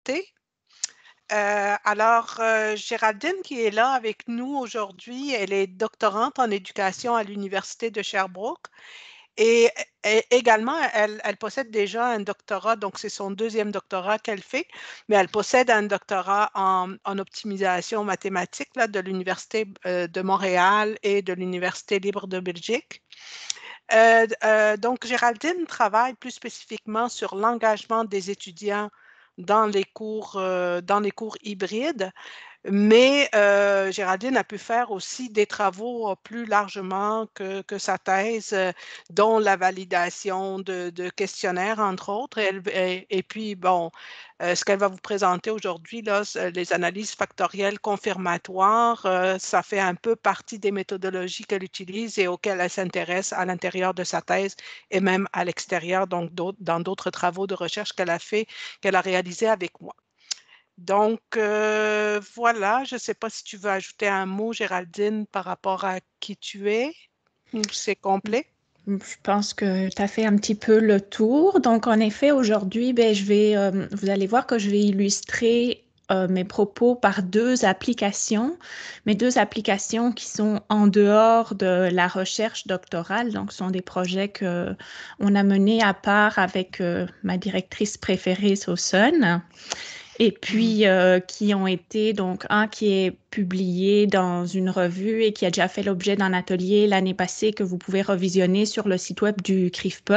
présenter. Géraldine qui est là avec nous aujourd'hui, elle est doctorante en éducation à l'Université de Sherbrooke et, également, elle possède déjà un doctorat, donc c'est son deuxième doctorat qu'elle fait, mais elle possède un doctorat en optimisation mathématique là, de l'Université de Montréal et de l'Université libre de Belgique. Donc, Géraldine travaille plus spécifiquement sur l'engagement des étudiants dans les cours hybrides, mais Géraldine a pu faire aussi des travaux plus largement que sa thèse, dont la validation de questionnaires, entre autres. Et puis, bon, ce qu'elle va vous présenter aujourd'hui, là, les analyses factorielles confirmatoires, ça fait un peu partie des méthodologies qu'elle utilise et auxquelles elle s'intéresse à l'intérieur de sa thèse et même à l'extérieur, donc dans d'autres travaux de recherche qu'elle a réalisés avec moi. Donc, voilà, je ne sais pas si tu veux ajouter un mot, Géraldine, par rapport à qui tu es, ou c'est complet. Je pense que tu as fait un petit peu le tour. Donc, en effet, aujourd'hui, vous allez voir que je vais illustrer mes propos par deux applications, mes deux applications qui sont en dehors de la recherche doctorale. Donc, ce sont des projets que on a menés à part avec ma directrice préférée, Sauson. Et puis, qui ont été, donc, un qui est publié dans une revue et qui a déjà fait l'objet d'un atelier l'année passée que vous pouvez revisionner sur le site web du CRIFPE.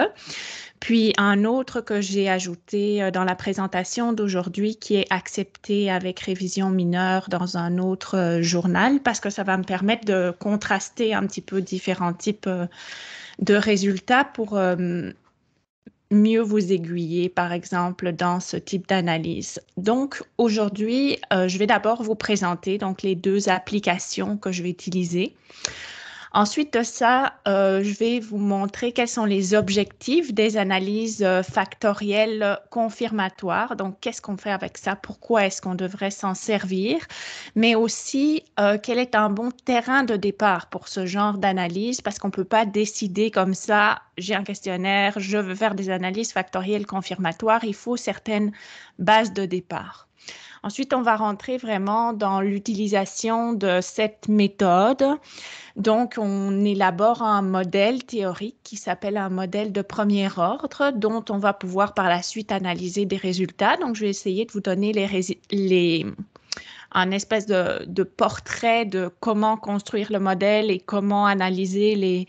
Puis, un autre que j'ai ajouté dans la présentation d'aujourd'hui qui est accepté avec révision mineure dans un autre journal parce que ça va me permettre de contraster un petit peu différents types de résultats pour mieux vous aiguiller, par exemple, dans ce type d'analyse. Donc, aujourd'hui, je vais d'abord vous présenter donc, les deux applications que je vais utiliser. Ensuite de ça, je vais vous montrer quels sont les objectifs des analyses factorielles confirmatoires. Donc, qu'est-ce qu'on fait avec ça? Pourquoi est-ce qu'on devrait s'en servir? Mais aussi, quel est un bon terrain de départ pour ce genre d'analyse? Parce qu'on ne peut pas décider comme ça, j'ai un questionnaire, je veux faire des analyses factorielles confirmatoires. Il faut certaines bases de départ. Ensuite, on va rentrer vraiment dans l'utilisation de cette méthode. Donc, on élabore un modèle théorique qui s'appelle un modèle de premier ordre, dont on va pouvoir par la suite analyser des résultats. Donc, je vais essayer de vous donner un espèce de portrait de comment construire le modèle et comment analyser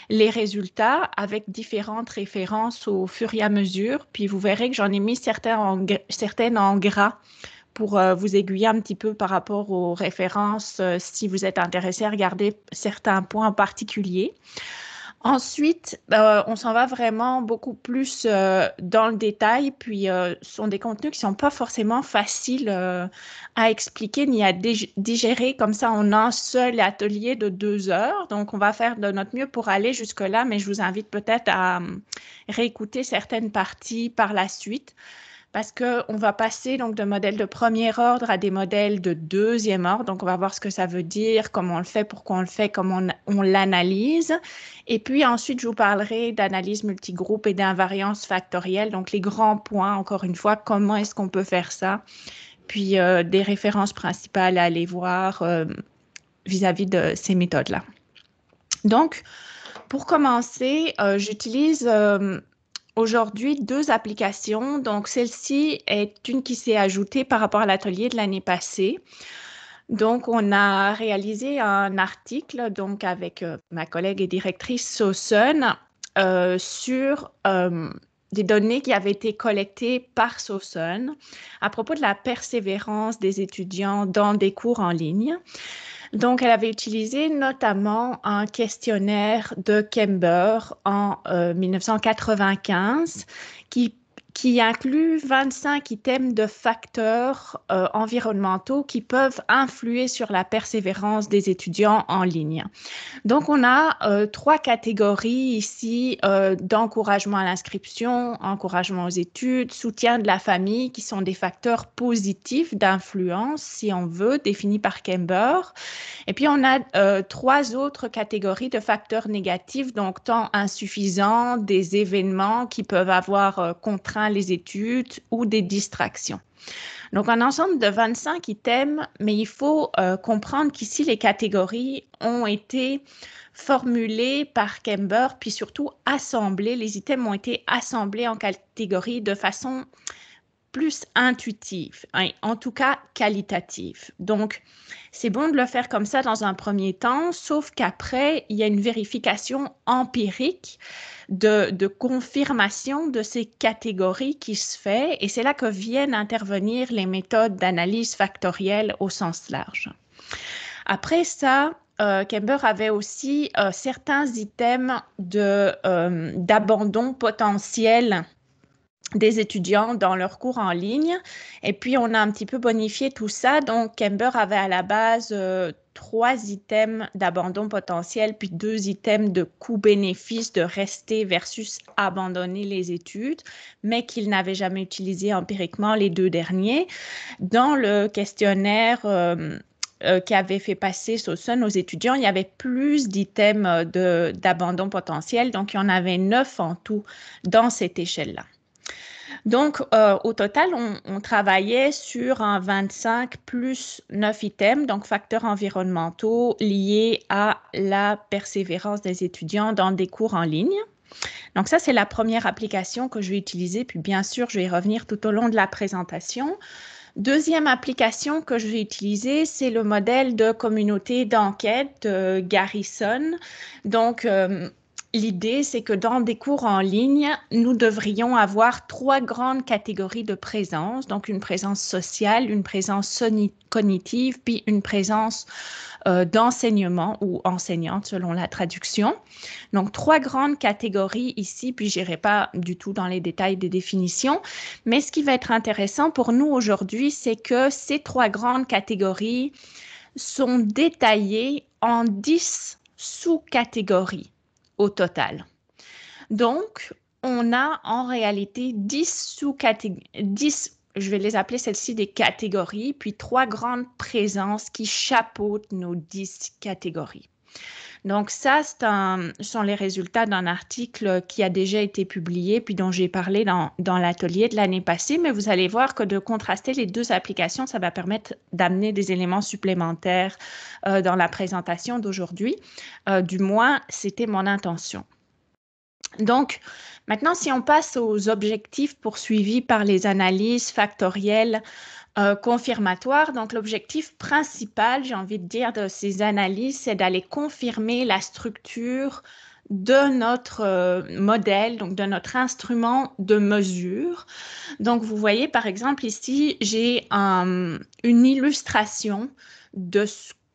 les résultats avec différentes références au fur et à mesure. Puis, vous verrez que j'en ai mis certaines en gras pour vous aiguiller un petit peu par rapport aux références si vous êtes intéressé à regarder certains points en particulier. Ensuite, on s'en va vraiment beaucoup plus dans le détail, puis ce sont des contenus qui ne sont pas forcément faciles à expliquer ni à digérer comme ça en un seul atelier de 2 heures. Donc, on va faire de notre mieux pour aller jusque-là, mais je vous invite peut-être à réécouter certaines parties par la suite parce qu'on va passer donc de modèles de premier ordre à des modèles de deuxième ordre. Donc, on va voir ce que ça veut dire, comment on le fait, pourquoi on le fait, comment on l'analyse. Et puis ensuite, je vous parlerai d'analyse multigroupe et d'invariance factorielle. Donc, les grands points, encore une fois, comment est-ce qu'on peut faire ça? Puis, des références principales à aller voir vis-à-vis de ces méthodes-là. Donc, pour commencer, j'utilise aujourd'hui 2 applications. Donc, celle-ci est une qui s'est ajoutée par rapport à l'atelier de l'année passée. Donc, on a réalisé un article donc avec ma collègue et directrice Sauson sur des données qui avaient été collectées par Sauson à propos de la persévérance des étudiants dans des cours en ligne. Donc, elle avait utilisé notamment un questionnaire de Kember en 1995 qui inclut 25 items de facteurs environnementaux qui peuvent influer sur la persévérance des étudiants en ligne. Donc, on a 3 catégories ici d'encouragement à l'inscription, encouragement aux études, soutien de la famille, qui sont des facteurs positifs d'influence, si on veut, définis par Kember. Et puis, on a 3 autres catégories de facteurs négatifs, donc temps insuffisant, des événements qui peuvent avoir contraint bien les études ou des distractions. Donc, un ensemble de 25 items, mais il faut comprendre qu'ici, les catégories ont été formulées par Kember, puis surtout assemblées. Les items ont été assemblés en catégories de façon plus intuitive, hein, en tout cas qualitative. Donc, c'est bon de le faire comme ça dans un premier temps, sauf qu'après, il y a une vérification empirique de confirmation de ces catégories qui se fait, et c'est là que viennent intervenir les méthodes d'analyse factorielle au sens large. Après ça, Kember avait aussi certains items d'abandon potentiel des étudiants dans leurs cours en ligne. Et puis, on a un petit peu bonifié tout ça. Donc, Kember avait à la base 3 items d'abandon potentiel, puis 2 items de coût-bénéfice de rester versus abandonner les études, mais qu'il n'avait jamais utilisé empiriquement les 2 derniers. Dans le questionnaire qu'avait fait passer Sossun aux étudiants, il y avait plus d'items d'abandon potentiel. Donc, il y en avait 9 en tout dans cette échelle-là. Donc, au total, on travaillait sur un 25 plus 9 items, donc facteurs environnementaux liés à la persévérance des étudiants dans des cours en ligne. Donc, ça, c'est la première application que je vais utiliser, puis bien sûr, je vais y revenir tout au long de la présentation. Deuxième application que je vais utiliser, c'est le modèle de communauté d'enquête de Garrison. Donc, l'idée, c'est que dans des cours en ligne, nous devrions avoir 3 grandes catégories de présence. Donc, une présence sociale, une présence cognitive, puis une présence d'enseignement ou enseignante selon la traduction. Donc, 3 grandes catégories ici, puis je n'irai pas du tout dans les détails des définitions. Mais ce qui va être intéressant pour nous aujourd'hui, c'est que ces 3 grandes catégories sont détaillées en 10 sous-catégories au total. Donc, on a en réalité 10 sous-catégories, 10, je vais les appeler celles-ci des catégories, puis 3 grandes présences qui chapeautent nos 10 catégories. Donc ça, ce sont les résultats d'un article qui a déjà été publié, puis dont j'ai parlé dans l'atelier de l'année passée, mais vous allez voir que de contraster les 2 applications, ça va permettre d'amener des éléments supplémentaires dans la présentation d'aujourd'hui. Du moins, c'était mon intention. Donc, maintenant, si on passe aux objectifs poursuivis par les analyses factorielles confirmatoires, donc l'objectif principal, j'ai envie de dire, de ces analyses, c'est d'aller confirmer la structure de notre modèle, donc de notre instrument de mesure. Donc, vous voyez, par exemple, ici, j'ai une illustration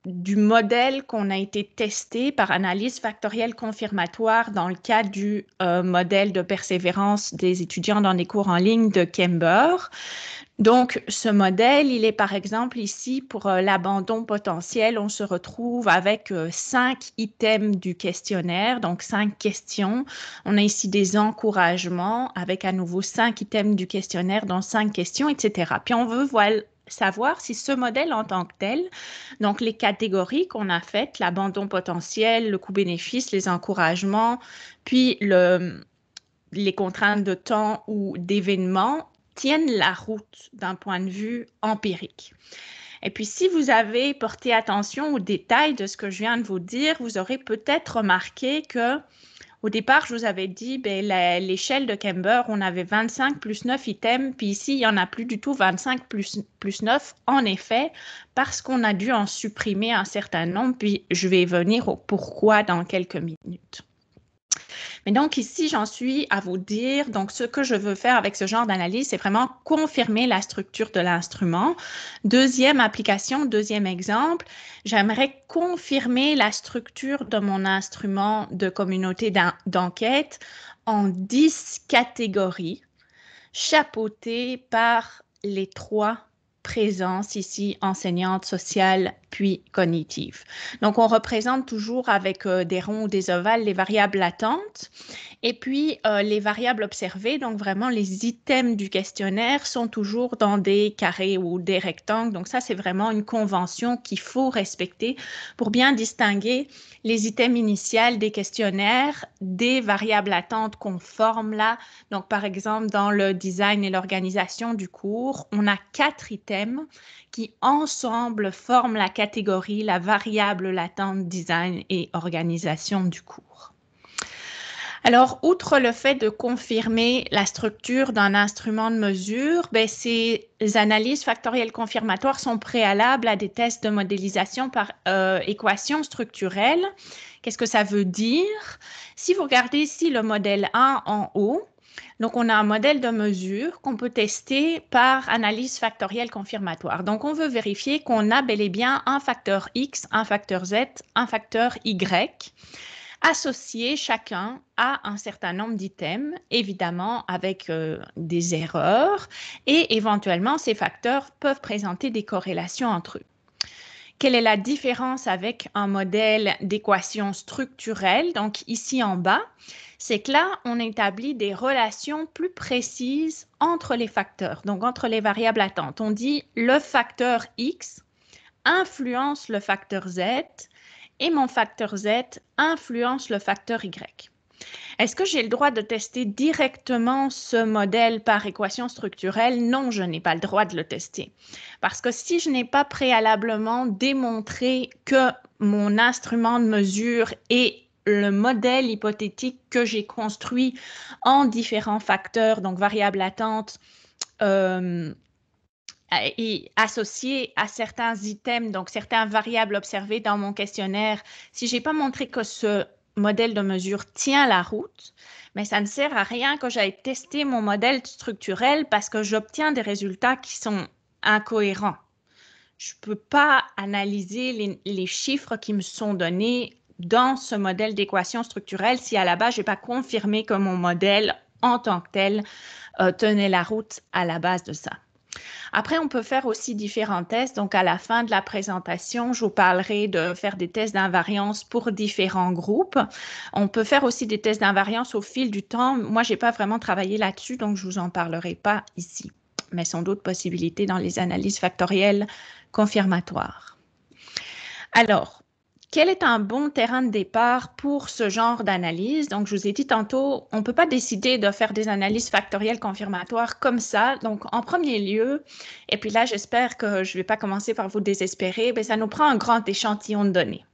du modèle qu'on a été testé par analyse factorielle confirmatoire dans le cadre du modèle de persévérance des étudiants dans des cours en ligne de Kember. Donc, ce modèle, il est par exemple ici pour l'abandon potentiel. On se retrouve avec 5 items du questionnaire, donc 5 questions. On a ici des encouragements avec à nouveau 5 items du questionnaire, dont 5 questions, etc. Puis on veut savoir si ce modèle en tant que tel, donc les catégories qu'on a faites, l'abandon potentiel, le coût-bénéfice, les encouragements, puis les contraintes de temps ou d'événements, tiennent la route d'un point de vue empirique. Et puis, si vous avez porté attention aux détails de ce que je viens de vous dire, vous aurez peut-être remarqué que au départ, je vous avais dit, l'échelle de Kember, on avait 25 plus 9 items, puis ici, il n'y en a plus du tout 25 plus 9, en effet, parce qu'on a dû en supprimer un certain nombre, puis je vais venir au pourquoi dans quelques minutes. Mais donc ici, j'en suis à vous dire, donc ce que je veux faire avec ce genre d'analyse, c'est vraiment confirmer la structure de l'instrument. Deuxième application, deuxième exemple, j'aimerais confirmer la structure de mon instrument de communauté d'enquête en 10 catégories, chapeautées par les 3 présence ici enseignante, sociale, puis cognitive. Donc, on représente toujours avec des ronds ou des ovales les variables latentes et puis les variables observées, donc vraiment les items du questionnaire sont toujours dans des carrés ou des rectangles. Donc, ça, c'est vraiment une convention qu'il faut respecter pour bien distinguer les items initiales des questionnaires des variables latentes qu'on forme là. Donc, par exemple, dans le design et l'organisation du cours, on a 4 items qui ensemble forment la catégorie, la variable latente design et organisation du cours. Alors, outre le fait de confirmer la structure d'un instrument de mesure, ces analyses factorielles confirmatoires sont préalables à des tests de modélisation par équation structurelle. Qu'est-ce que ça veut dire? Si vous regardez ici le modèle 1 en haut, donc on a un modèle de mesure qu'on peut tester par analyse factorielle confirmatoire. Donc, on veut vérifier qu'on a bel et bien un facteur X, un facteur Z, un facteur Y, associés chacun à un certain nombre d'items, évidemment avec des erreurs, et éventuellement, ces facteurs peuvent présenter des corrélations entre eux. Quelle est la différence avec un modèle d'équation structurelle? Donc, ici en bas, c'est que là, on établit des relations plus précises entre les facteurs, donc entre les variables latentes. On dit le facteur X influence le facteur Z et mon facteur Z influence le facteur Y. Est-ce que j'ai le droit de tester directement ce modèle par équation structurelle? Non, je n'ai pas le droit de le tester. Parce que si je n'ai pas préalablement démontré que mon instrument de mesure et le modèle hypothétique que j'ai construit en différents facteurs, donc variables latentes, et associé à certains items, donc certaines variables observées dans mon questionnaire, si je n'ai pas montré que ce modèle de mesure tient la route, mais ça ne sert à rien que j'aille tester mon modèle structurel parce que j'obtiens des résultats qui sont incohérents. Je ne peux pas analyser les chiffres qui me sont donnés dans ce modèle d'équation structurelle si à la base, je n'ai pas confirmé que mon modèle en tant que tel tenait la route à la base de ça. Après, on peut faire aussi différents tests. Donc, à la fin de la présentation, je vous parlerai de faire des tests d'invariance pour différents groupes. On peut faire aussi des tests d'invariance au fil du temps. Moi, je n'ai pas vraiment travaillé là-dessus, donc je ne vous en parlerai pas ici. Mais sont d'autres possibilités dans les analyses factorielles confirmatoires. Alors, quel est un bon terrain de départ pour ce genre d'analyse? Donc, je vous ai dit tantôt, on ne peut pas décider de faire des analyses factorielles confirmatoires comme ça. Donc, en premier lieu, et puis là, j'espère que je ne vais pas commencer par vous désespérer, ça nous prend un grand échantillon de données.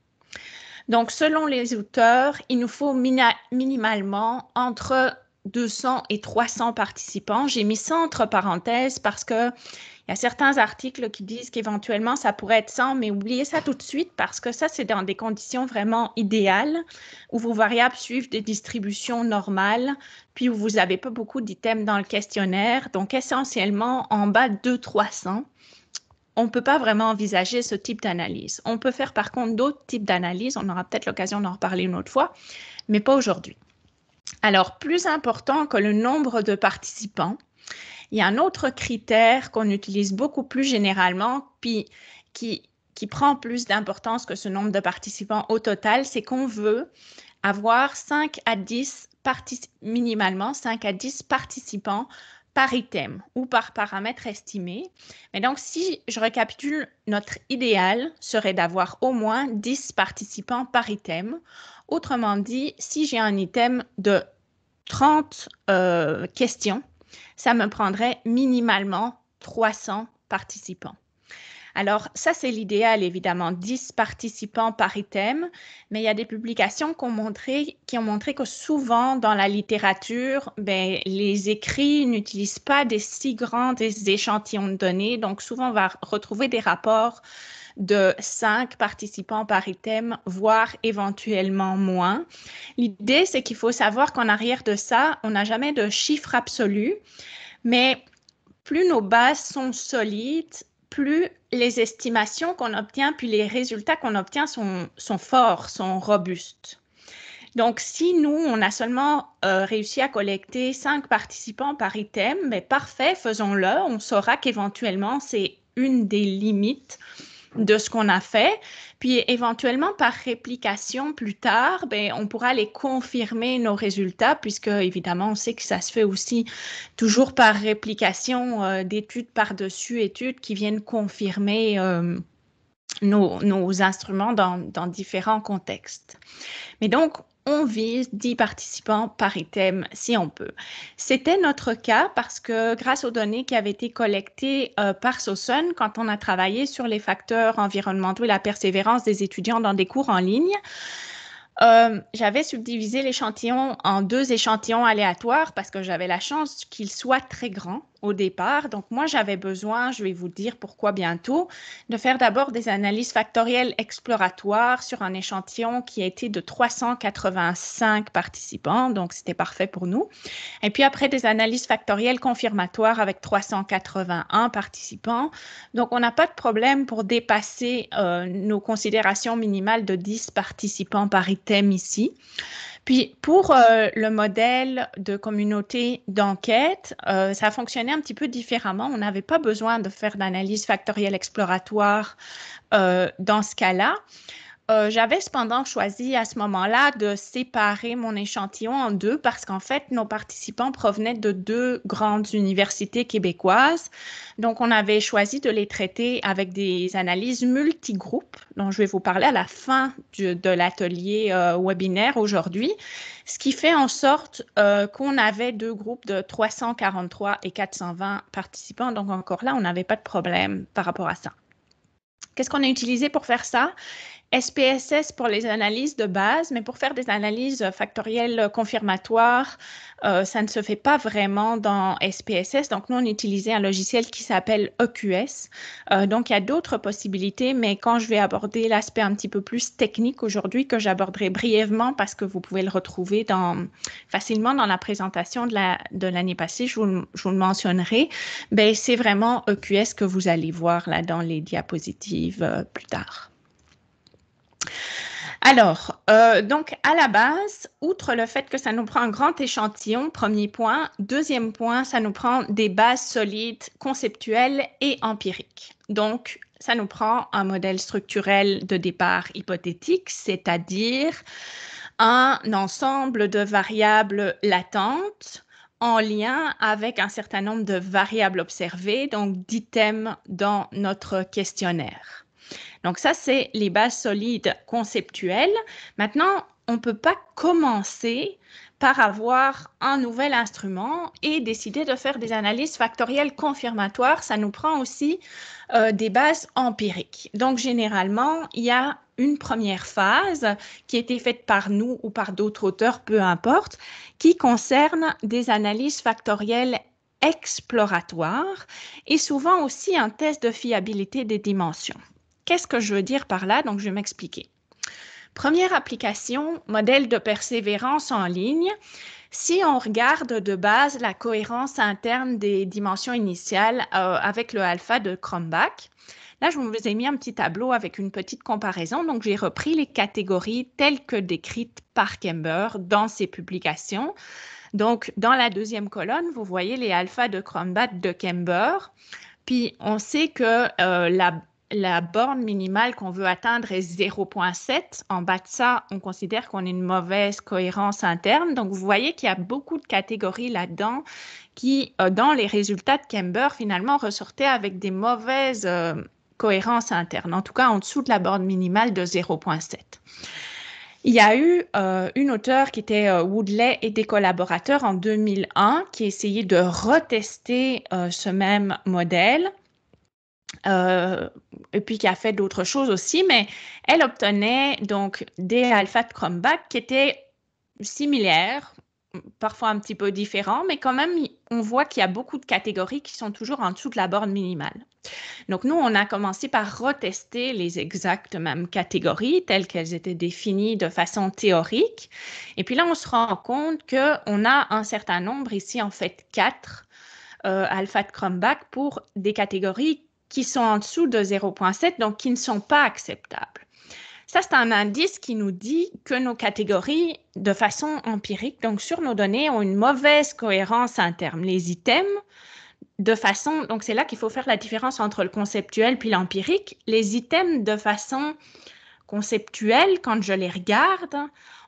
Donc, selon les auteurs, il nous faut minimalement entre 200 et 300 participants. J'ai mis ça entre parenthèses parce que il y a certains articles qui disent qu'éventuellement, ça pourrait être 100, mais oubliez ça tout de suite parce que ça, c'est dans des conditions vraiment idéales où vos variables suivent des distributions normales, puis où vous n'avez pas beaucoup d'items dans le questionnaire. Donc, essentiellement, en bas de 300, on ne peut pas vraiment envisager ce type d'analyse. On peut faire par contre d'autres types d'analyses. On aura peut-être l'occasion d'en reparler une autre fois, mais pas aujourd'hui. Alors, plus important que le nombre de participants, il y a un autre critère qu'on utilise beaucoup plus généralement, puis qui prend plus d'importance que ce nombre de participants au total, c'est qu'on veut avoir 5 à 10 minimalement 5 à 10 participants par item ou par paramètre estimé. Mais donc, si je récapitule, notre idéal serait d'avoir au moins 10 participants par item. Autrement dit, si j'ai un item de 30 questions, ça me prendrait minimalement 300 participants. Alors, ça, c'est l'idéal, évidemment, 10 participants par item, mais il y a des publications qui ont montré que souvent, dans la littérature, les écrits n'utilisent pas des si grands échantillons de données, donc souvent, on va retrouver des rapports de 5 participants par item, voire éventuellement moins. L'idée, c'est qu'il faut savoir qu'en arrière de ça, on n'a jamais de chiffre absolu, mais plus nos bases sont solides, plus les estimations qu'on obtient, puis les résultats qu'on obtient sont forts, sont robustes. Donc, si nous, on a seulement réussi à collecter 5 participants par item, parfait, faisons-le. On saura qu'éventuellement, c'est une des limites de ce qu'on a fait. Puis éventuellement, par réplication plus tard, ben, on pourra les confirmer nos résultats, puisque évidemment, on sait que ça se fait aussi toujours par réplication d'études par-dessus études qui viennent confirmer nos instruments dans différents contextes. Mais donc, on vise 10 participants par item si on peut. C'était notre cas parce que grâce aux données qui avaient été collectées par SOSUN, quand on a travaillé sur les facteurs environnementaux et la persévérance des étudiants dans des cours en ligne, j'avais subdivisé l'échantillon en 2 échantillons aléatoires parce que j'avais la chance qu'ils soient très grands au départ. Donc, moi, j'avais besoin, je vais vous dire pourquoi bientôt, de faire d'abord des analyses factorielles exploratoires sur un échantillon qui a été de 385 participants. Donc, c'était parfait pour nous. Et puis après, des analyses factorielles confirmatoires avec 381 participants. Donc, on n'a pas de problème pour dépasser nos considérations minimales de 10 participants par item ici. Puis, pour le modèle de communauté d'enquête, ça fonctionnait un petit peu différemment. On n'avait pas besoin de faire d'analyse factorielle exploratoire dans ce cas-là. J'avais cependant choisi à ce moment-là de séparer mon échantillon en 2 parce qu'en fait, nos participants provenaient de 2 grandes universités québécoises. Donc, on avait choisi de les traiter avec des analyses multigroupes, dont je vais vous parler à la fin de l'atelier webinaire aujourd'hui, ce qui fait en sorte qu'on avait 2 groupes de 343 et 420 participants. Donc, encore là, on n'avait pas de problème par rapport à ça. Qu'est-ce qu'on a utilisé pour faire ça? SPSS pour les analyses de base, mais pour faire des analyses factorielles confirmatoires, ça ne se fait pas vraiment dans SPSS. Donc, nous, on utilisait un logiciel qui s'appelle EQS. Donc, il y a d'autres possibilités, mais quand je vais aborder l'aspect un petit peu plus technique aujourd'hui, que j'aborderai brièvement parce que vous pouvez le retrouver facilement dans la présentation de l'année passée, je vous le mentionnerai, ben, c'est vraiment EQS que vous allez voir là dans les diapositives plus tard. Alors, donc à la base, outre le fait que ça nous prend un grand échantillon, premier point. Deuxième point, ça nous prend des bases solides, conceptuelles et empiriques. Donc, ça nous prend un modèle structurel de départ hypothétique, c'est-à-dire un ensemble de variables latentes en lien avec un certain nombre de variables observées, donc d'items dans notre questionnaire. Donc ça, c'est les bases solides conceptuelles. Maintenant, on ne peut pas commencer par avoir un nouvel instrument et décider de faire des analyses factorielles confirmatoires. Ça nous prend aussi des bases empiriques. Donc, généralement, il y a une première phase qui a été faite par nous ou par d'autres auteurs, peu importe, qui concerne des analyses factorielles exploratoires et souvent aussi un test de fiabilité des dimensions. Qu'est-ce que je veux dire par là? Donc, je vais m'expliquer. Première application, modèle de persévérance en ligne. Si on regarde de base la cohérence interne des dimensions initiales avec le alpha de Cronbach, là, je vous ai mis un petit tableau avec une petite comparaison. Donc, j'ai repris les catégories telles que décrites par Kember dans ses publications. Donc, dans la deuxième colonne, vous voyez les alphas de Cronbach de Kember. Puis, on sait que la borne minimale qu'on veut atteindre est 0,7. En bas de ça, on considère qu'on a une mauvaise cohérence interne. Donc, vous voyez qu'il y a beaucoup de catégories là-dedans qui, dans les résultats de Kember, finalement, ressortaient avec des mauvaises cohérences internes, en tout cas en dessous de la borne minimale de 0,7. Il y a eu une auteure qui était Woodley et des collaborateurs en 2001 qui a essayé de retester ce même modèle. Et puis qui a fait d'autres choses aussi, mais elle obtenait donc des alphas de Cronbach qui étaient similaires, parfois un petit peu différents, mais quand même, on voit qu'il y a beaucoup de catégories qui sont toujours en dessous de la borne minimale. Donc, nous, on a commencé par retester les exactes mêmes catégories telles qu'elles étaient définies de façon théorique. Et puis là, on se rend compte qu'on a un certain nombre, ici en fait 4 alphas de Cronbach pour des catégories qui sont en dessous de 0,7, donc qui ne sont pas acceptables. Ça, c'est un indice qui nous dit que nos catégories, de façon empirique, donc sur nos données, ont une mauvaise cohérence interne. Les items de façon, donc c'est là qu'il faut faire la différence entre le conceptuel puis l'empirique. Les items de façon conceptuelle, quand je les regarde,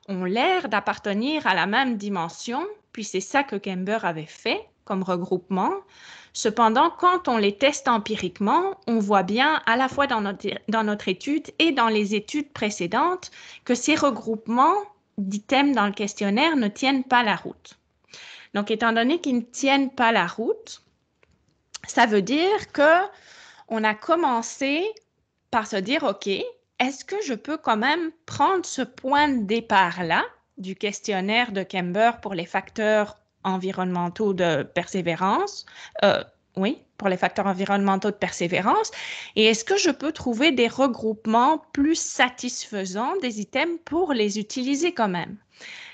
ont l'air d'appartenir à la même dimension, puis c'est ça que Kember avait fait comme regroupement. Cependant, quand on les teste empiriquement, on voit bien à la fois dans notre étude et dans les études précédentes que ces regroupements d'items dans le questionnaire ne tiennent pas la route. Donc, étant donné qu'ils ne tiennent pas la route, ça veut dire qu'on a commencé par se dire, OK, est-ce que je peux quand même prendre ce point de départ-là du questionnaire de Kember pour les facteurs environnementaux de persévérance, pour les facteurs environnementaux de persévérance, et est-ce que je peux trouver des regroupements plus satisfaisants des items pour les utiliser quand même?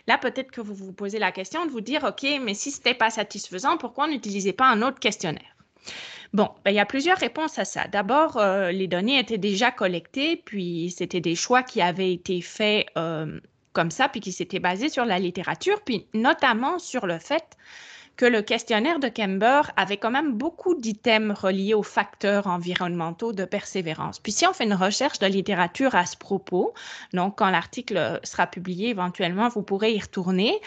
Là, peut-être que vous vous posez la question de vous dire, OK, mais si ce n'était pas satisfaisant, pourquoi on n'utilisait pas un autre questionnaire? Bon, il y a plusieurs réponses à ça. D'abord, les données étaient déjà collectées, puis c'était des choix qui avaient été faits comme ça, puis qui s'étaient basés sur la littérature, puis notamment sur le fait que le questionnaire de Kember avait quand même beaucoup d'items reliés aux facteurs environnementaux de persévérance. Puis si on fait une recherche de littérature à ce propos, donc quand l'article sera publié éventuellement, vous pourrez y retourner,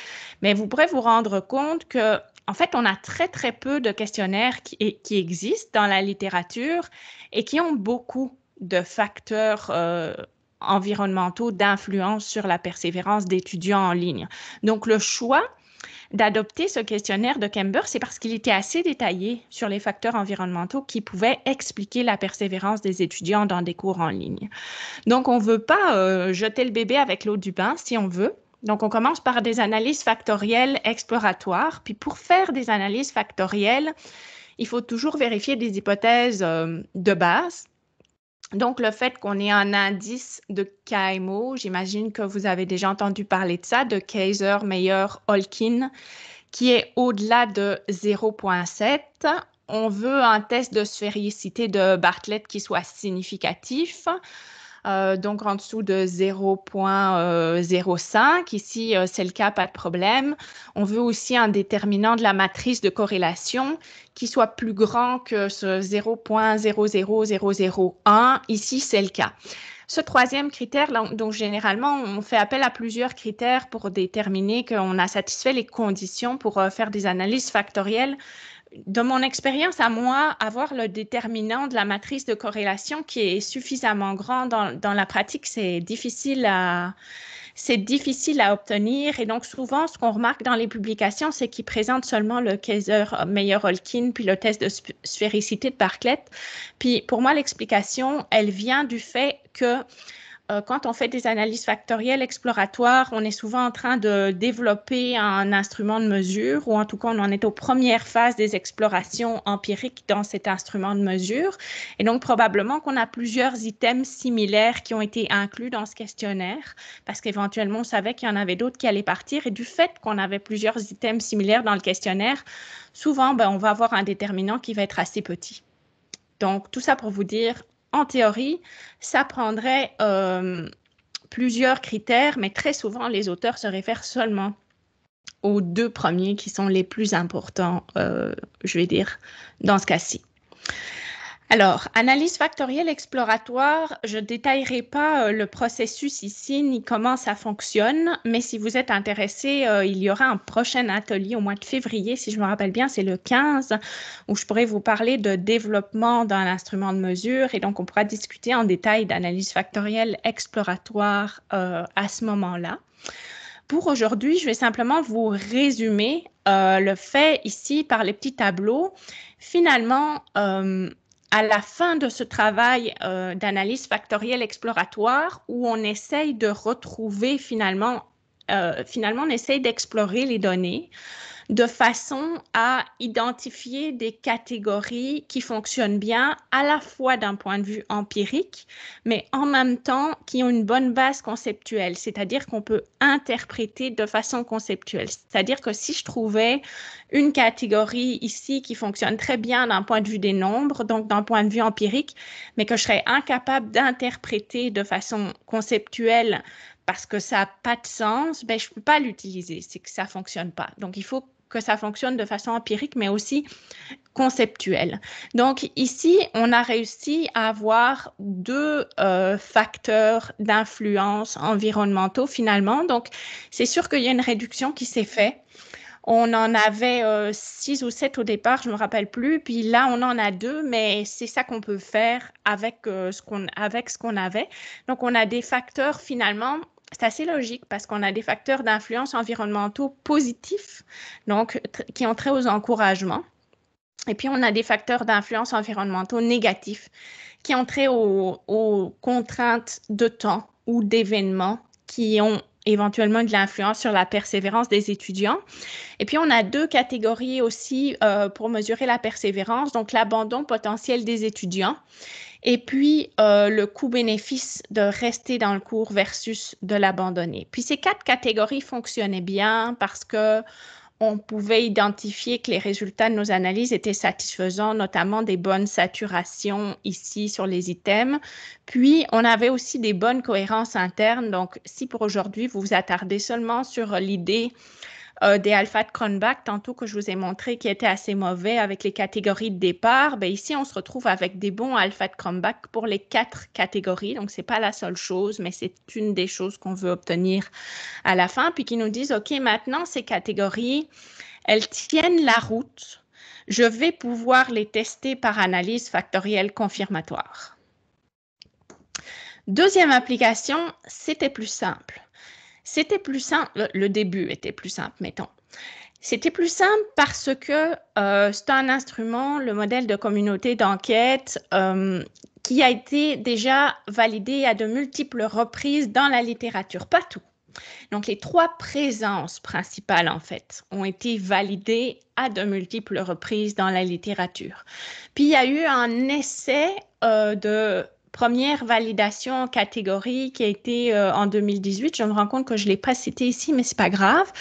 mais vous pourrez vous rendre compte que en fait, on a très, très peu de questionnaires qui existent dans la littérature et qui ont beaucoup de facteurs environnementaux d'influence sur la persévérance d'étudiants en ligne. Donc, le choix d'adopter ce questionnaire de Kember, c'est parce qu'il était assez détaillé sur les facteurs environnementaux qui pouvaient expliquer la persévérance des étudiants dans des cours en ligne. Donc, on ne veut pas jeter le bébé avec l'eau du bain, si on veut. Donc, on commence par des analyses factorielles exploratoires. Puis, pour faire des analyses factorielles, il faut toujours vérifier des hypothèses de base. Donc, le fait qu'on ait un indice de KMO, j'imagine que vous avez déjà entendu parler de ça, de Kaiser, Meyer, Holkin, qui est au-delà de 0,7. On veut un test de sphéricité de Bartlett qui soit significatif. Donc en dessous de 0,05. Ici, c'est le cas, pas de problème. On veut aussi un déterminant de la matrice de corrélation qui soit plus grand que ce 0,00001. Ici, c'est le cas. Ce troisième critère, donc généralement, on fait appel à plusieurs critères pour déterminer qu'on a satisfait les conditions pour faire des analyses factorielles. De mon expérience à moi, avoir le déterminant de la matrice de corrélation qui est suffisamment grand dans la pratique, c'est difficile à obtenir. Et donc, souvent, ce qu'on remarque dans les publications, c'est qu'ils présentent seulement le Kaiser, Meyer, Holkin, puis le test de sphéricité de Bartlett. Puis, pour moi, l'explication, elle vient du fait que quand on fait des analyses factorielles exploratoires, on est souvent en train de développer un instrument de mesure, ou en tout cas, on en est aux premières phases des explorations empiriques dans cet instrument de mesure. Et donc, probablement qu'on a plusieurs items similaires qui ont été inclus dans ce questionnaire, parce qu'éventuellement, on savait qu'il y en avait d'autres qui allaient partir. Et du fait qu'on avait plusieurs items similaires dans le questionnaire, souvent, on va avoir un déterminant qui va être assez petit. Donc, tout ça pour vous dire, en théorie, ça prendrait plusieurs critères, mais très souvent, les auteurs se réfèrent seulement aux deux premiers qui sont les plus importants, je vais dire, dans ce cas-ci. Alors, analyse factorielle exploratoire, je ne détaillerai pas le processus ici ni comment ça fonctionne, mais si vous êtes intéressé, il y aura un prochain atelier au mois de février, si je me rappelle bien, c'est le 15, où je pourrais vous parler de développement d'un instrument de mesure et donc on pourra discuter en détail d'analyse factorielle exploratoire à ce moment-là. Pour aujourd'hui, je vais simplement vous résumer le fait ici par les petits tableaux. Finalement, à la fin de ce travail d'analyse factorielle exploratoire où on essaye de retrouver finalement on essaye d'explorer les données de façon à identifier des catégories qui fonctionnent bien à la fois d'un point de vue empirique, mais en même temps qui ont une bonne base conceptuelle, c'est-à-dire qu'on peut interpréter de façon conceptuelle. C'est-à-dire que si je trouvais une catégorie ici qui fonctionne très bien d'un point de vue des nombres, donc d'un point de vue empirique, mais que je serais incapable d'interpréter de façon conceptuelle parce que ça n'a pas de sens, je ne peux pas l'utiliser, c'est que ça ne fonctionne pas. Donc, il faut que ça fonctionne de façon empirique, mais aussi conceptuelle. Donc ici, on a réussi à avoir deux facteurs d'influence environnementaux finalement. Donc c'est sûr qu'il y a une réduction qui s'est faite. On en avait 6 ou 7 au départ, je ne me rappelle plus. Puis là, on en a 2, mais c'est ça qu'on peut faire avec ce qu'on avait. Donc, on a des facteurs finalement, c'est assez logique parce qu'on a des facteurs d'influence environnementaux positifs, donc qui ont trait aux encouragements. Et puis, on a des facteurs d'influence environnementaux négatifs qui ont trait aux contraintes de temps ou d'événements qui ont éventuellement de l'influence sur la persévérance des étudiants. Et puis, on a 2 catégories aussi pour mesurer la persévérance, donc l'abandon potentiel des étudiants et puis le coût-bénéfice de rester dans le cours versus de l'abandonner. Puis, ces 4 catégories fonctionnaient bien parce que on pouvait identifier que les résultats de nos analyses étaient satisfaisants, notamment des bonnes saturations ici sur les items. Puis, on avait aussi des bonnes cohérences internes. Donc, si pour aujourd'hui, vous vous attardez seulement sur l'idée des alphas de Cronbach, tantôt que je vous ai montré qui étaient assez mauvais avec les catégories de départ, bien ici, on se retrouve avec des bons alphas de Cronbach pour les 4 catégories. Donc, ce n'est pas la seule chose, mais c'est une des choses qu'on veut obtenir à la fin, puis qui nous disent, OK, maintenant, ces catégories, elles tiennent la route. Je vais pouvoir les tester par analyse factorielle confirmatoire. Deuxième application, c'était plus simple. C'était plus simple, le début était plus simple, mettons. C'était plus simple parce que c'est un instrument, le modèle de communauté d'enquête, qui a été déjà validé à de multiples reprises dans la littérature, pas tout. Donc, les 3 présences principales, en fait, ont été validées à de multiples reprises dans la littérature. Puis, il y a eu un essai de première validation en catégorie qui a été en 2018. Je me rends compte que je ne l'ai pas cité ici, mais ce n'est pas grave.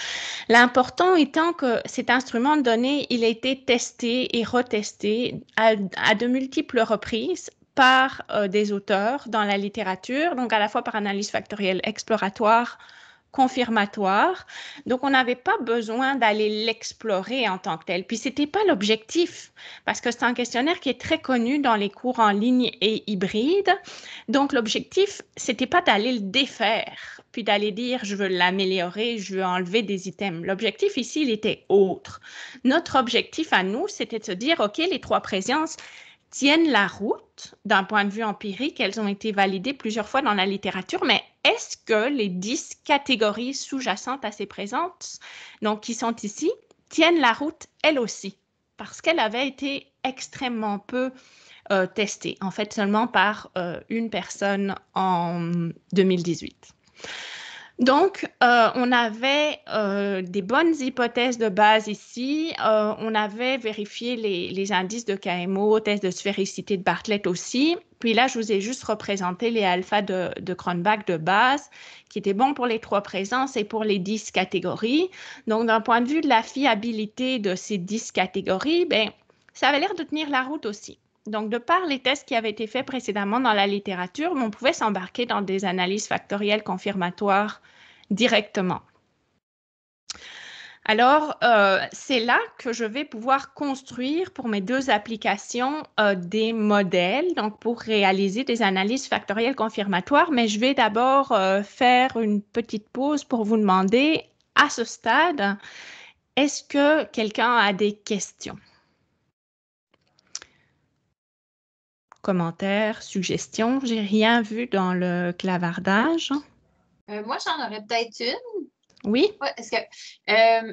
L'important étant que cet instrument de données, il a été testé et retesté à de multiples reprises par des auteurs dans la littérature, donc à la fois par analyse factorielle exploratoire, confirmatoire. Donc, on n'avait pas besoin d'aller l'explorer en tant que tel. Puis, ce n'était pas l'objectif, parce que c'est un questionnaire qui est très connu dans les cours en ligne et hybrides. Donc, l'objectif, ce n'était pas d'aller le défaire, puis d'aller dire, je veux l'améliorer, je veux enlever des items. L'objectif ici, il était autre. Notre objectif à nous, c'était de se dire, OK, les 3 présences tiennent la route d'un point de vue empirique. Elles ont été validées plusieurs fois dans la littérature, mais est-ce que les 10 catégories sous-jacentes à ces présences, donc qui sont ici, tiennent la route elles aussi? Parce qu'elles avaient été extrêmement peu testées, en fait seulement par une personne en 2018. Donc, on avait des bonnes hypothèses de base ici. On avait vérifié les indices de KMO, test de sphéricité de Bartlett aussi. Puis là, je vous ai juste représenté les alphas de Cronbach de base, qui étaient bons pour les 3 présences et pour les 10 catégories. Donc, d'un point de vue de la fiabilité de ces 10 catégories, ben, ça avait l'air de tenir la route aussi. Donc, de par les tests qui avaient été faits précédemment dans la littérature, on pouvait s'embarquer dans des analyses factorielles confirmatoires directement. Alors, c'est là que je vais pouvoir construire pour mes 2 applications des modèles, donc pour réaliser des analyses factorielles confirmatoires, mais je vais d'abord faire une petite pause pour vous demander, à ce stade, est-ce que quelqu'un a des questions? Commentaires, suggestions? J'ai rien vu dans le clavardage. Moi, j'en aurais peut-être une. Oui? Ouais, est-ce que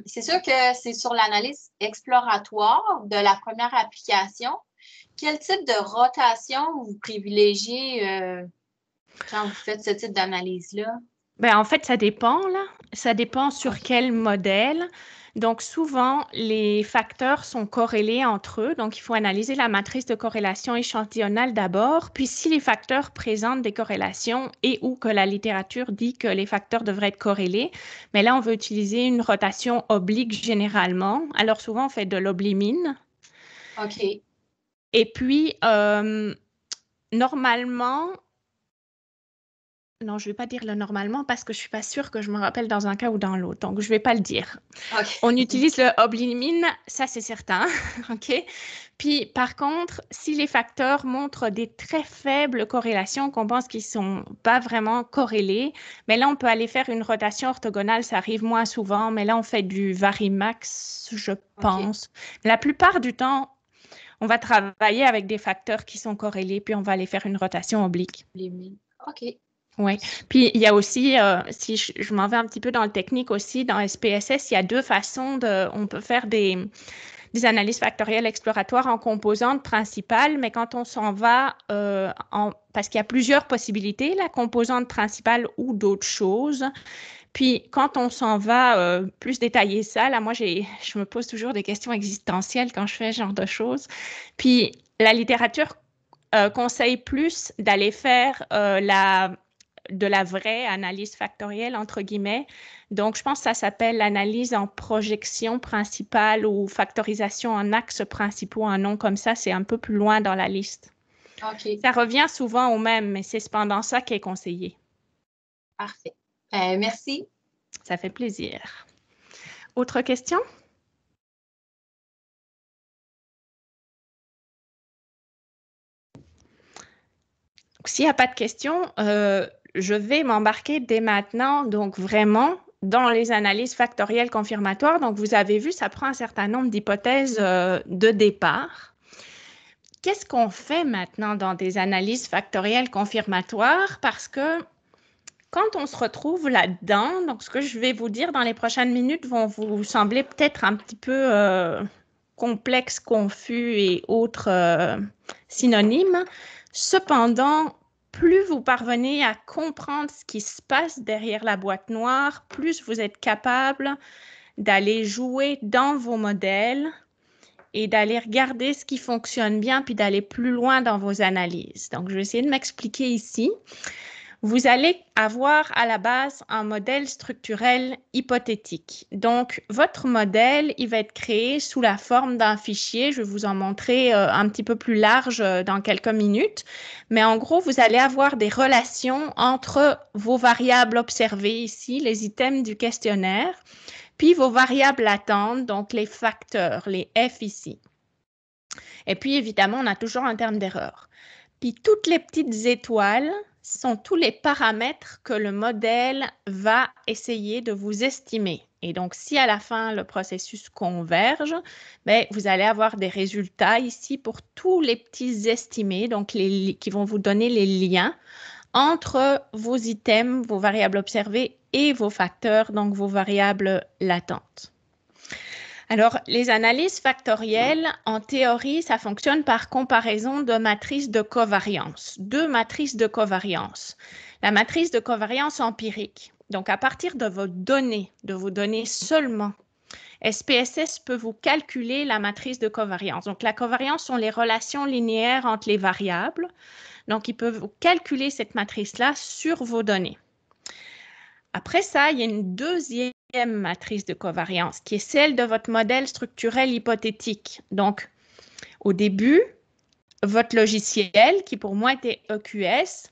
c'est sûr que c'est sur l'analyse exploratoire de la première application. Quel type de rotation vous privilégiez quand vous faites ce type d'analyse-là? Ben, en fait, ça dépend, là. Ça dépend sur quel modèle. Donc, souvent, les facteurs sont corrélés entre eux. Donc, il faut analyser la matrice de corrélation échantillonnale d'abord. Puis, si les facteurs présentent des corrélations et ou que la littérature dit que les facteurs devraient être corrélés, mais là, on veut utiliser une rotation oblique généralement. Alors, souvent, on fait de l'oblimine. OK. Et puis, normalement, Non, je ne vais pas dire le normalement parce que je ne suis pas sûre que je me rappelle dans un cas ou dans l'autre. Donc, je ne vais pas le dire. OK. On utilise le oblimin, ça c'est certain. OK? Puis, par contre, si les facteurs montrent des très faibles corrélations, qu'on pense qu'ils ne sont pas vraiment corrélés, mais là, on peut aller faire une rotation orthogonale. Ça arrive moins souvent, mais là, on fait du varimax, je pense. La plupart du temps, on va travailler avec des facteurs qui sont corrélés, puis on va aller faire une rotation oblique. OK. Oui. Puis il y a aussi, si je m'en vais un petit peu dans le technique aussi, dans SPSS, il y a deux façons on peut faire des analyses factorielles exploratoires en composantes principales, mais quand on s'en va, parce qu'il y a plusieurs possibilités, la composante principale ou d'autres choses. Puis quand on s'en va plus détailler ça, là, moi, je me pose toujours des questions existentielles quand je fais ce genre de choses. Puis la littérature conseille plus d'aller faire de la vraie analyse factorielle, entre guillemets. Donc, je pense que ça s'appelle l'analyse en projection principale ou factorisation en axes principaux, un nom comme ça, c'est un peu plus loin dans la liste. OK. Ça revient souvent au même, mais c'est cependant ça qui est conseillé. Parfait. Merci. Ça fait plaisir. Autre question? S'il n'y a pas de questions, je vais m'embarquer dès maintenant, donc vraiment, dans les analyses factorielles confirmatoires. Donc, vous avez vu, ça prend un certain nombre d'hypothèses de départ. Qu'est-ce qu'on fait maintenant dans des analyses factorielles confirmatoires? Parce que quand on se retrouve là-dedans, donc ce que je vais vous dire dans les prochaines minutes vont vous sembler peut-être un petit peu complexe, confus et autres synonymes. Cependant, plus vous parvenez à comprendre ce qui se passe derrière la boîte noire, plus vous êtes capable d'aller jouer dans vos modèles et d'aller regarder ce qui fonctionne bien, puis d'aller plus loin dans vos analyses. Donc, je vais essayer de m'expliquer ici. Vous allez avoir à la base un modèle structurel hypothétique. Donc, votre modèle, il va être créé sous la forme d'un fichier. Je vais vous en montrer un petit peu plus large dans quelques minutes. Mais en gros, vous allez avoir des relations entre vos variables observées ici, les items du questionnaire, puis vos variables latentes, donc les facteurs, les F ici. Et puis, évidemment, on a toujours un terme d'erreur. Puis, toutes les petites étoiles sont tous les paramètres que le modèle va essayer de vous estimer. Et donc, si à la fin, le processus converge, bien, vous allez avoir des résultats ici pour tous les petits estimés, donc qui vont vous donner les liens entre vos items, vos variables observées et vos facteurs, donc vos variables latentes. Alors, les analyses factorielles, en théorie, ça fonctionne par comparaison de matrices de covariance. Deux matrices de covariance. La matrice de covariance empirique. Donc, à partir de vos données seulement, SPSS peut vous calculer la matrice de covariance. Donc, la covariance sont les relations linéaires entre les variables. Donc, il peut vous calculer cette matrice-là sur vos données. Après ça, il y a une deuxième matrice de covariance qui est celle de votre modèle structurel hypothétique. Donc, au début, votre logiciel, qui pour moi était EQS,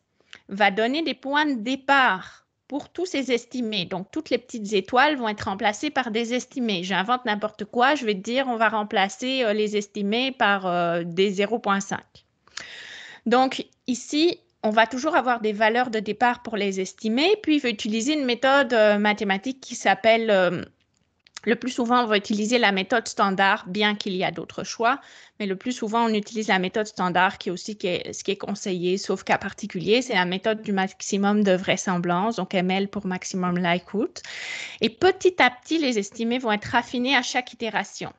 va donner des points de départ pour tous ces estimés. Donc, toutes les petites étoiles vont être remplacées par des estimés. J'invente n'importe quoi, je vais te dire, on va remplacer les estimés par des 0,5. Donc, ici, on va toujours avoir des valeurs de départ pour les estimer, puis il va utiliser une méthode mathématique qui s'appelle, le plus souvent, on va utiliser la méthode standard, bien qu'il y a d'autres choix, mais le plus souvent, on utilise la méthode standard qui est aussi ce qui est conseillé, sauf cas particulier, c'est la méthode du maximum de vraisemblance, donc ML pour maximum likelihood. Et petit à petit, les estimés vont être raffinés à chaque itération.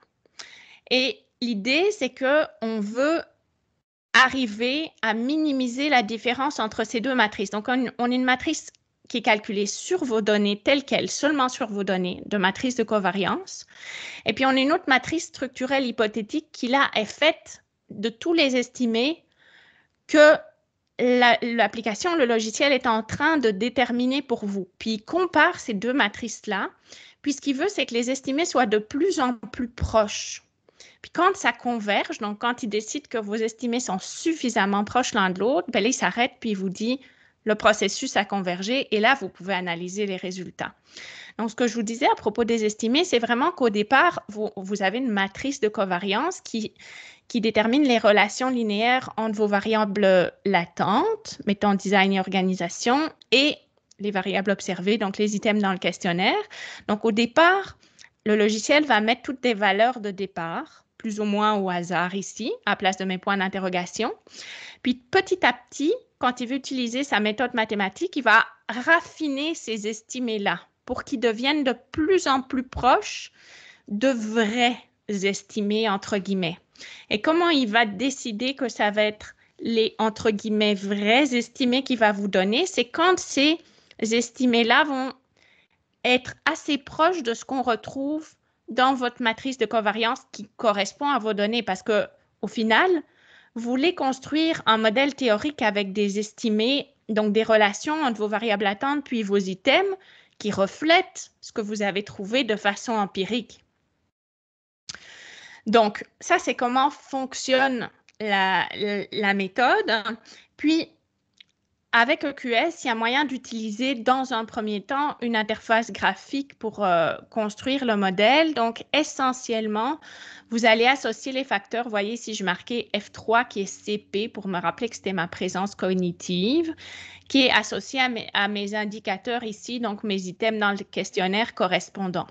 Et l'idée, c'est qu'on veut arriver à minimiser la différence entre ces deux matrices. Donc, on a une matrice qui est calculée sur vos données telles quelles, seulement sur vos données, de matrice de covariance. Et puis, on a une autre matrice structurelle hypothétique qui, là, est faite de tous les estimés que l'application, le logiciel est en train de déterminer pour vous. Puis, il compare ces deux matrices-là. Puis, ce qu'il veut, c'est que les estimés soient de plus en plus proches. Puis quand ça converge, donc quand il décide que vos estimés sont suffisamment proches l'un de l'autre, bien là, il s'arrête puis il vous dit le processus a convergé et là, vous pouvez analyser les résultats. Donc, ce que je vous disais à propos des estimés, c'est vraiment qu'au départ, vous avez une matrice de covariance qui détermine les relations linéaires entre vos variables latentes, mettons design et organisation, et les variables observées, donc les items dans le questionnaire. Donc, au départ, le logiciel va mettre toutes des valeurs de départ, plus ou moins au hasard ici, à place de mes points d'interrogation. Puis, petit à petit, quand il veut utiliser sa méthode mathématique, il va raffiner ces estimés-là pour qu'ils deviennent de plus en plus proches de vrais estimés, entre guillemets. Et comment il va décider que ça va être les, entre guillemets, vrais estimés qu'il va vous donner? C'est quand ces estimés-là vont être assez proches de ce qu'on retrouve dans votre matrice de covariance qui correspond à vos données. Parce qu'au final, vous voulez construire un modèle théorique avec des estimés, donc des relations entre vos variables latentes puis vos items qui reflètent ce que vous avez trouvé de façon empirique. Donc, ça, c'est comment fonctionne la méthode. Puis, avec EQS, il y a moyen d'utiliser dans un premier temps une interface graphique pour construire le modèle. Donc, essentiellement, vous allez associer les facteurs. Vous voyez, si je marquais F3 qui est CP pour me rappeler que c'était ma présence cognitive, qui est associé à mes indicateurs ici, donc mes items dans le questionnaire correspondant.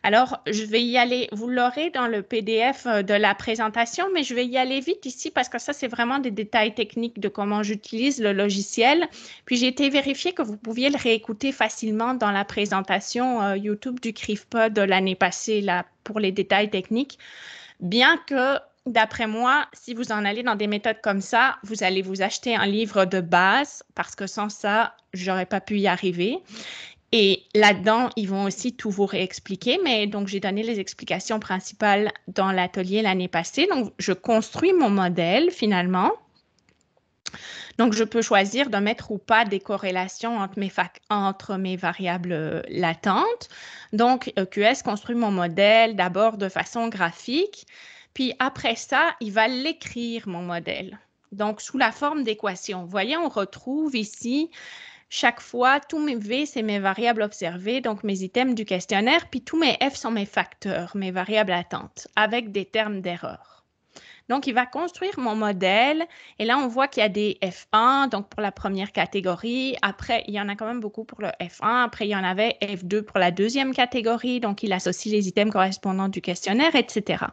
Alors, je vais y aller, vous l'aurez dans le PDF de la présentation, mais je vais y aller vite ici parce que ça, c'est vraiment des détails techniques de comment j'utilise le logiciel. Puis, j'ai été vérifier que vous pouviez le réécouter facilement dans la présentation YouTube du CRIFPA de l'année passée là, pour les détails techniques. Bien que, d'après moi, si vous en allez dans des méthodes comme ça, vous allez vous acheter un livre de base parce que sans ça, je n'aurais pas pu y arriver. Et là-dedans, ils vont aussi tout vous réexpliquer, mais donc j'ai donné les explications principales dans l'atelier l'année passée. Donc, je construis mon modèle finalement. Donc, je peux choisir de mettre ou pas des corrélations entre mes variables latentes. Donc, EQS construit mon modèle d'abord de façon graphique, puis après ça, il va l'écrire, mon modèle. Donc, sous la forme d'équations. Vous voyez, on retrouve ici chaque fois, tous mes V, c'est mes variables observées, donc mes items du questionnaire, puis tous mes F sont mes facteurs, mes variables latentes, avec des termes d'erreur. Donc, il va construire mon modèle, et là, on voit qu'il y a des F1, donc pour la première catégorie. Après, il y en a quand même beaucoup pour le F1. Après, il y en avait F2 pour la deuxième catégorie, donc il associe les items correspondants du questionnaire, etc.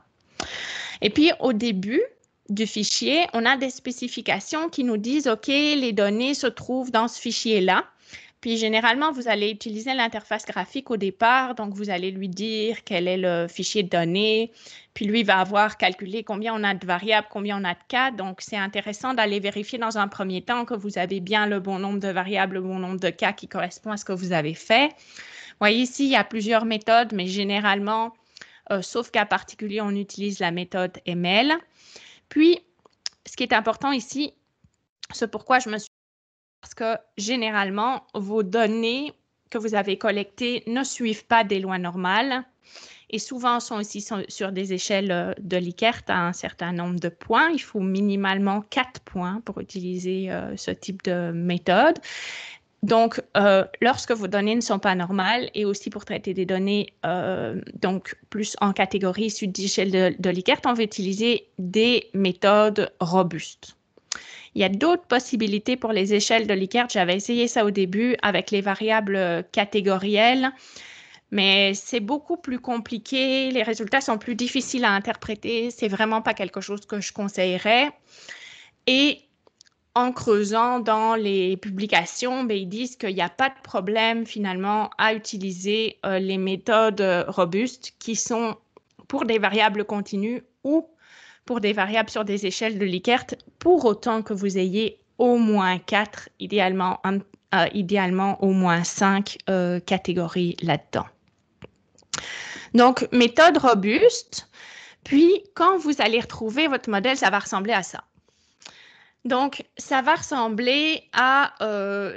Et puis, au début du fichier, on a des spécifications qui nous disent, OK, les données se trouvent dans ce fichier-là. Puis, généralement, vous allez utiliser l'interface graphique au départ. Donc, vous allez lui dire quel est le fichier de données. Puis, lui va avoir calculé combien on a de variables, combien on a de cas. Donc, c'est intéressant d'aller vérifier dans un premier temps que vous avez bien le bon nombre de variables, le bon nombre de cas qui correspond à ce que vous avez fait. Vous voyez ici, il y a plusieurs méthodes, mais généralement, sauf cas particulier, on utilise la méthode ML. Puis, ce qui est important ici, c'est pourquoi je me suis... Parce que généralement, vos données que vous avez collectées ne suivent pas des lois normales et souvent sont aussi sur des échelles de Likert à un certain nombre de points. Il faut minimalement 4 points pour utiliser ce type de méthode. Donc, lorsque vos données ne sont pas normales et aussi pour traiter des données donc plus en catégorie issues d'échelle de Likert, on va utiliser des méthodes robustes. Il y a d'autres possibilités pour les échelles de Likert. J'avais essayé ça au début avec les variables catégorielles, mais c'est beaucoup plus compliqué. Les résultats sont plus difficiles à interpréter. C'est vraiment pas quelque chose que je conseillerais. Et en creusant dans les publications, ils disent qu'il n'y a pas de problème finalement à utiliser les méthodes robustes qui sont pour des variables continues ou pour des variables sur des échelles de Likert, pour autant que vous ayez au moins 4, idéalement au moins 5 catégories là-dedans. Donc, méthode robuste. Puis, quand vous allez retrouver votre modèle, ça va ressembler à ça. Donc, ça va ressembler à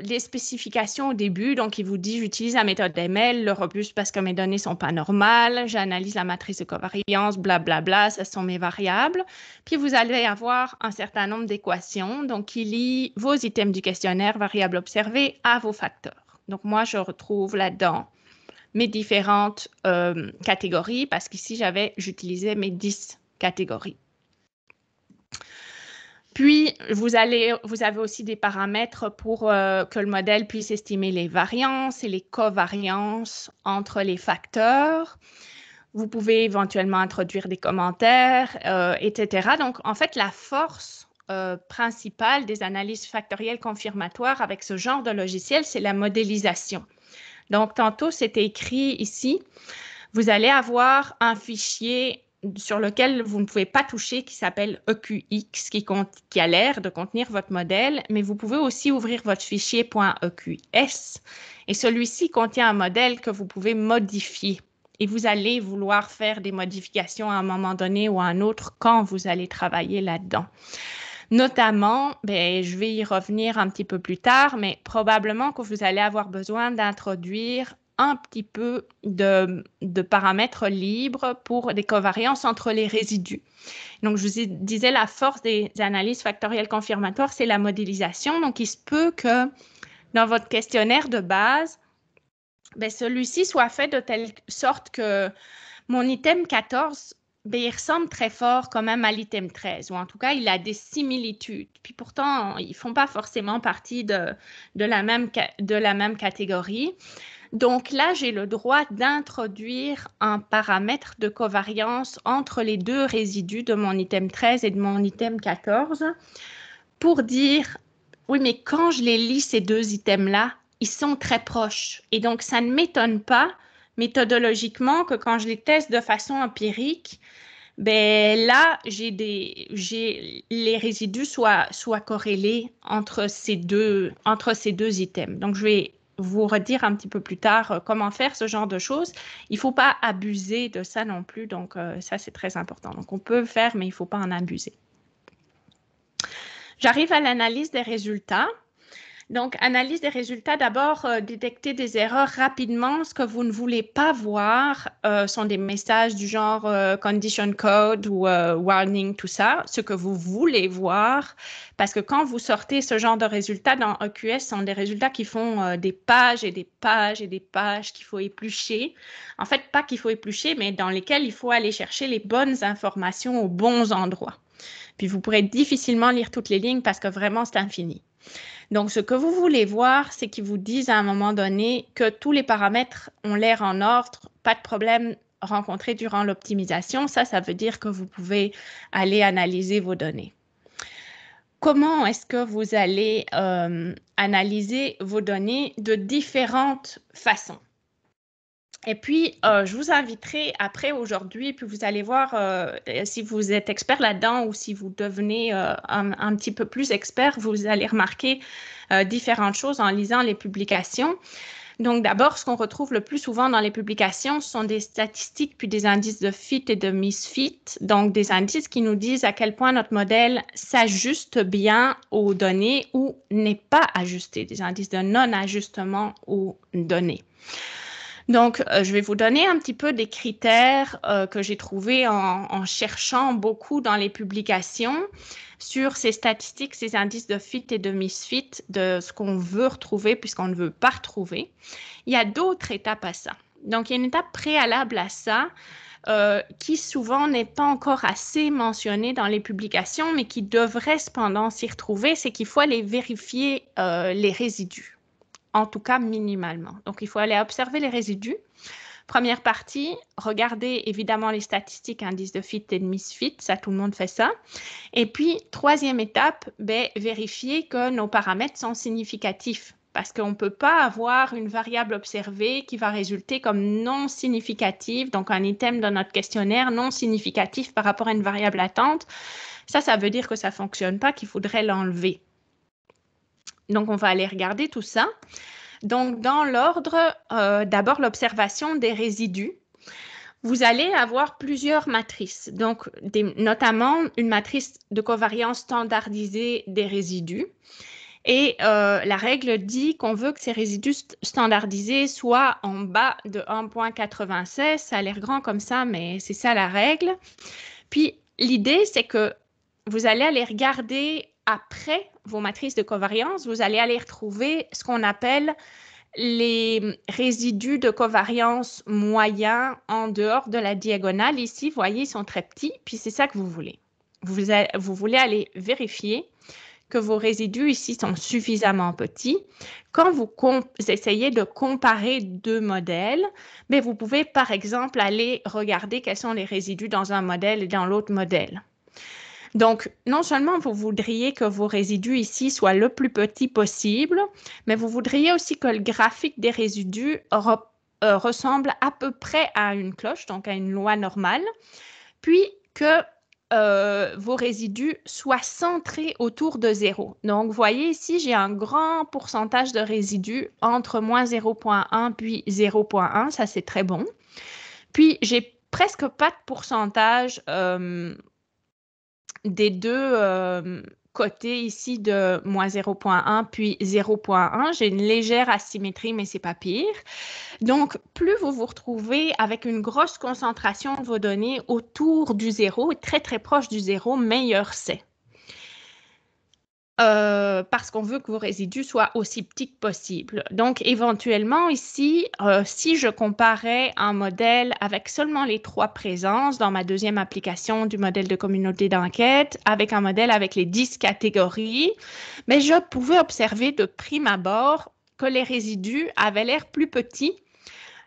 les spécifications au début. Donc, il vous dit, j'utilise la méthode ML, le robuste parce que mes données ne sont pas normales, j'analyse la matrice de covariance, blablabla, ça sont mes variables. Puis, vous allez avoir un certain nombre d'équations, donc qui lient vos items du questionnaire, variables observées, à vos facteurs. Donc, moi, je retrouve là-dedans mes différentes catégories parce qu'ici, j'utilisais mes 10 catégories. Puis, vous avez aussi des paramètres pour que le modèle puisse estimer les variances et les covariances entre les facteurs. Vous pouvez éventuellement introduire des commentaires, etc. Donc, en fait, la force principale des analyses factorielles confirmatoires avec ce genre de logiciel, c'est la modélisation. Donc, tantôt, c'était écrit ici, vous allez avoir un fichier sur lequel vous ne pouvez pas toucher, qui s'appelle EQX, qui a l'air de contenir votre modèle, mais vous pouvez aussi ouvrir votre fichier .EQS, et celui-ci contient un modèle que vous pouvez modifier. Et vous allez vouloir faire des modifications à un moment donné ou à un autre quand vous allez travailler là-dedans. Notamment, je vais y revenir un petit peu plus tard, mais probablement que vous allez avoir besoin d'introduire un petit peu de paramètres libres pour des covariances entre les résidus. Donc, je vous disais, la force des analyses factorielles confirmatoires, c'est la modélisation. Donc, il se peut que dans votre questionnaire de base, celui-ci soit fait de telle sorte que mon item 14, il ressemble très fort quand même à l'item 13, ou en tout cas, il a des similitudes. Puis pourtant, ils ne font pas forcément partie de la même catégorie. Donc là, j'ai le droit d'introduire un paramètre de covariance entre les deux résidus de mon item 13 et de mon item 14 pour dire, oui, mais quand je les lis, ces deux items-là, ils sont très proches. Et donc, ça ne m'étonne pas méthodologiquement que quand je les teste de façon empirique, là, les résidus soient corrélés entre ces deux items. Donc, je vais vous redire un petit peu plus tard comment faire ce genre de choses. Il ne faut pas abuser de ça non plus. Donc, ça, c'est très important. Donc, on peut le faire, mais il ne faut pas en abuser. J'arrive à l'analyse des résultats. Donc, analyse des résultats, d'abord, détecter des erreurs rapidement. Ce que vous ne voulez pas voir sont des messages du genre condition code ou warning, tout ça. Ce que vous voulez voir, parce que quand vous sortez ce genre de résultats dans EQS, ce sont des résultats qui font des pages et des pages et des pages qu'il faut éplucher. En fait, pas qu'il faut éplucher, mais dans lesquels il faut aller chercher les bonnes informations aux bons endroits. Puis, vous pourrez difficilement lire toutes les lignes parce que vraiment, c'est infini. Donc, ce que vous voulez voir, c'est qu'ils vous disent à un moment donné que tous les paramètres ont l'air en ordre, pas de problème rencontré durant l'optimisation. Ça veut dire que vous pouvez aller analyser vos données. Comment est-ce que vous allez analyser vos données de différentes façons? Et puis, je vous inviterai après aujourd'hui, puis vous allez voir si vous êtes expert là-dedans ou si vous devenez un petit peu plus expert, vous allez remarquer différentes choses en lisant les publications. Donc, d'abord, ce qu'on retrouve le plus souvent dans les publications, ce sont des statistiques puis des indices de fit et de misfit. Donc, des indices qui nous disent à quel point notre modèle s'ajuste bien aux données ou n'est pas ajusté, des indices de non-ajustement aux données. Donc, je vais vous donner un petit peu des critères que j'ai trouvés en cherchant beaucoup dans les publications sur ces statistiques, ces indices de fit et de misfit, de ce qu'on veut retrouver puisqu'on ne veut pas retrouver. Il y a d'autres étapes à ça. Donc, il y a une étape préalable à ça qui souvent n'est pas encore assez mentionnée dans les publications, mais qui devrait cependant s'y retrouver, c'est qu'il faut aller vérifier les résidus. En tout cas, minimalement. Donc, il faut aller observer les résidus. Première partie, regardez évidemment les statistiques, indices de fit et de misfit. Ça, tout le monde fait ça. Et puis, troisième étape, vérifier que nos paramètres sont significatifs. Parce qu'on ne peut pas avoir une variable observée qui va résulter comme non significative, donc un item dans notre questionnaire non significatif par rapport à une variable latente. Ça veut dire que ça ne fonctionne pas, qu'il faudrait l'enlever. Donc, on va aller regarder tout ça. Donc, dans l'ordre, d'abord l'observation des résidus. vous allez avoir plusieurs matrices, donc notamment une matrice de covariance standardisée des résidus. Et la règle dit qu'on veut que ces résidus standardisés soient en bas de 1,96. Ça a l'air grand comme ça, mais c'est ça la règle. Puis l'idée, c'est que vous allez aller regarder après vos matrices de covariance, vous allez aller retrouver ce qu'on appelle les résidus de covariance moyens en dehors de la diagonale. Ici, vous voyez, ils sont très petits, puis c'est ça que vous voulez. Vous voulez aller vérifier que vos résidus ici sont suffisamment petits. Quand vous essayez de comparer deux modèles, mais vous pouvez par exemple aller regarder quels sont les résidus dans un modèle et dans l'autre modèle. Donc, non seulement vous voudriez que vos résidus ici soient le plus petit possible, mais vous voudriez aussi que le graphique des résidus ressemble à peu près à une cloche, donc à une loi normale, puis que vos résidus soient centrés autour de 0. Donc, vous voyez ici, j'ai un grand pourcentage de résidus entre moins 0,1 puis 0,1. Ça, c'est très bon. Puis, j'ai presque pas de pourcentage des deux côtés ici de moins 0,1 puis 0,1. J'ai une légère asymétrie, mais c'est pas pire. Donc, plus vous vous retrouvez avec une grosse concentration de vos données autour du 0, très très proche du 0, meilleur c'est. Parce qu'on veut que vos résidus soient aussi petits que possible. Donc, éventuellement, ici, si je comparais un modèle avec seulement les 3 présences dans ma deuxième application du modèle de communauté d'enquête, avec un modèle avec les 10 catégories, mais je pouvais observer de prime abord que les résidus avaient l'air plus petits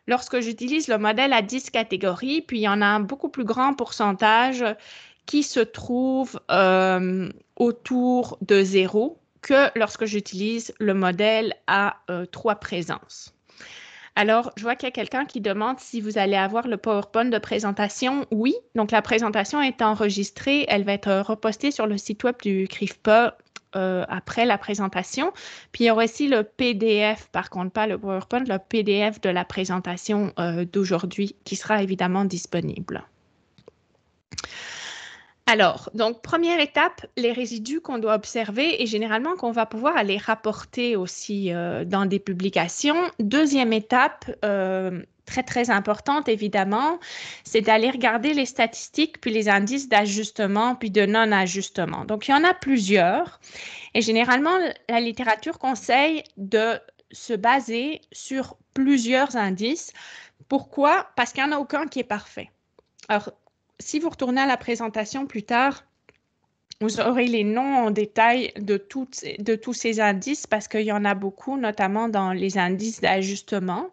lorsque j'utilise le modèle à 10 catégories, puis il y en a un beaucoup plus grand pourcentage qui se trouve autour de 0 que lorsque j'utilise le modèle à 3 présences. Alors, je vois qu'il y a quelqu'un qui demande si vous allez avoir le PowerPoint de présentation. Oui, donc la présentation est enregistrée. Elle va être repostée sur le site web du CRIFPA après la présentation. Puis, il y aura aussi le PDF, par contre, pas le PowerPoint, le PDF de la présentation d'aujourd'hui qui sera évidemment disponible. Alors, donc, première étape, les résidus qu'on doit observer et généralement qu'on va pouvoir aller rapporter aussi dans des publications. Deuxième étape, très, très importante, évidemment, c'est d'aller regarder les statistiques puis les indices d'ajustement puis de non-ajustement. Donc, il y en a plusieurs et généralement, la littérature conseille de se baser sur plusieurs indices. Pourquoi? Parce qu'il n'y en a aucun qui est parfait. Alors, si vous retournez à la présentation plus tard, vous aurez les noms en détail de tous ces indices parce qu'il y en a beaucoup, notamment dans les indices d'ajustement.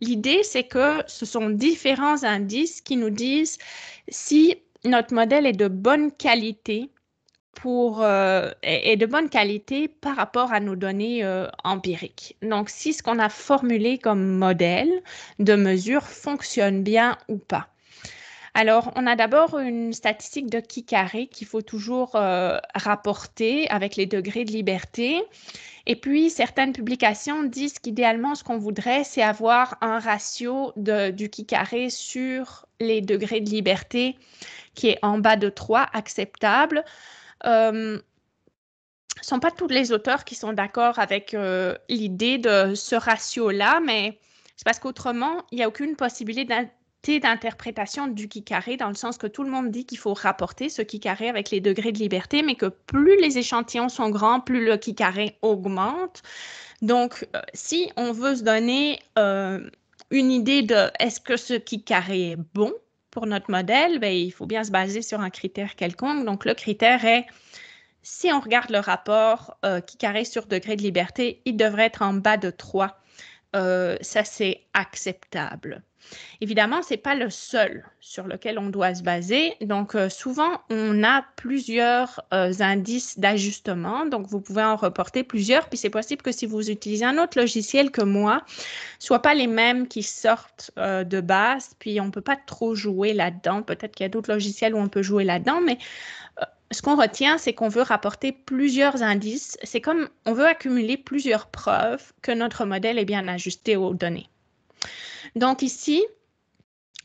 L'idée, c'est que ce sont différents indices qui nous disent si notre modèle est de bonne qualité est de bonne qualité par rapport à nos données empiriques. Donc, si ce qu'on a formulé comme modèle de mesure fonctionne bien ou pas. Alors, on a d'abord une statistique de qui carré qu'il faut toujours rapporter avec les degrés de liberté. Et puis, certaines publications disent qu'idéalement, ce qu'on voudrait, c'est avoir un ratio du qui carré sur les degrés de liberté qui est en bas de 3, acceptable. Ce ne sont pas tous les auteurs qui sont d'accord avec l'idée de ce ratio-là, mais c'est parce qu'autrement, il n'y a aucune possibilité d'interprétation du qui carré, dans le sens que tout le monde dit qu'il faut rapporter ce qui carré avec les degrés de liberté, mais que plus les échantillons sont grands, plus le qui carré augmente. Donc, si on veut se donner une idée de est-ce que ce qui carré est bon pour notre modèle, bien, il faut bien se baser sur un critère quelconque. Donc, le critère est, si on regarde le rapport qui carré sur degré de liberté, il devrait être en bas de 3. Ça, c'est acceptable. Évidemment, ce n'est pas le seul sur lequel on doit se baser. Donc, souvent, on a plusieurs indices d'ajustement. Donc, vous pouvez en reporter plusieurs. Puis, c'est possible que si vous utilisez un autre logiciel que moi, ce ne soient pas les mêmes qui sortent de base. Puis, on ne peut pas trop jouer là-dedans. Peut-être qu'il y a d'autres logiciels où on peut jouer là-dedans. Mais ce qu'on retient, c'est qu'on veut rapporter plusieurs indices. C'est comme on veut accumuler plusieurs preuves que notre modèle est bien ajusté aux données. Donc ici,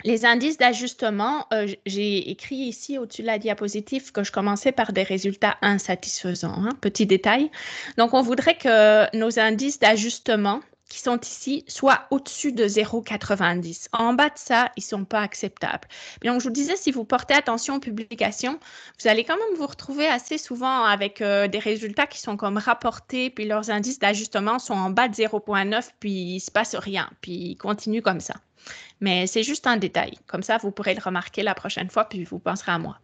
Les indices d'ajustement, j'ai écrit ici au-dessus de la diapositive que je commençais par des résultats insatisfaisants. Hein, petit détail. Donc, on voudrait que nos indices d'ajustement qui sont ici soient au-dessus de 0,90. En bas de ça, ils ne sont pas acceptables. Donc, je vous disais, si vous portez attention aux publications, vous allez quand même vous retrouver assez souvent avec des résultats qui sont comme rapportés, puis leurs indices d'ajustement sont en bas de 0,9, puis il ne se passe rien, puis ils continuent comme ça. Mais c'est juste un détail. Comme ça, vous pourrez le remarquer la prochaine fois, puis vous penserez à moi.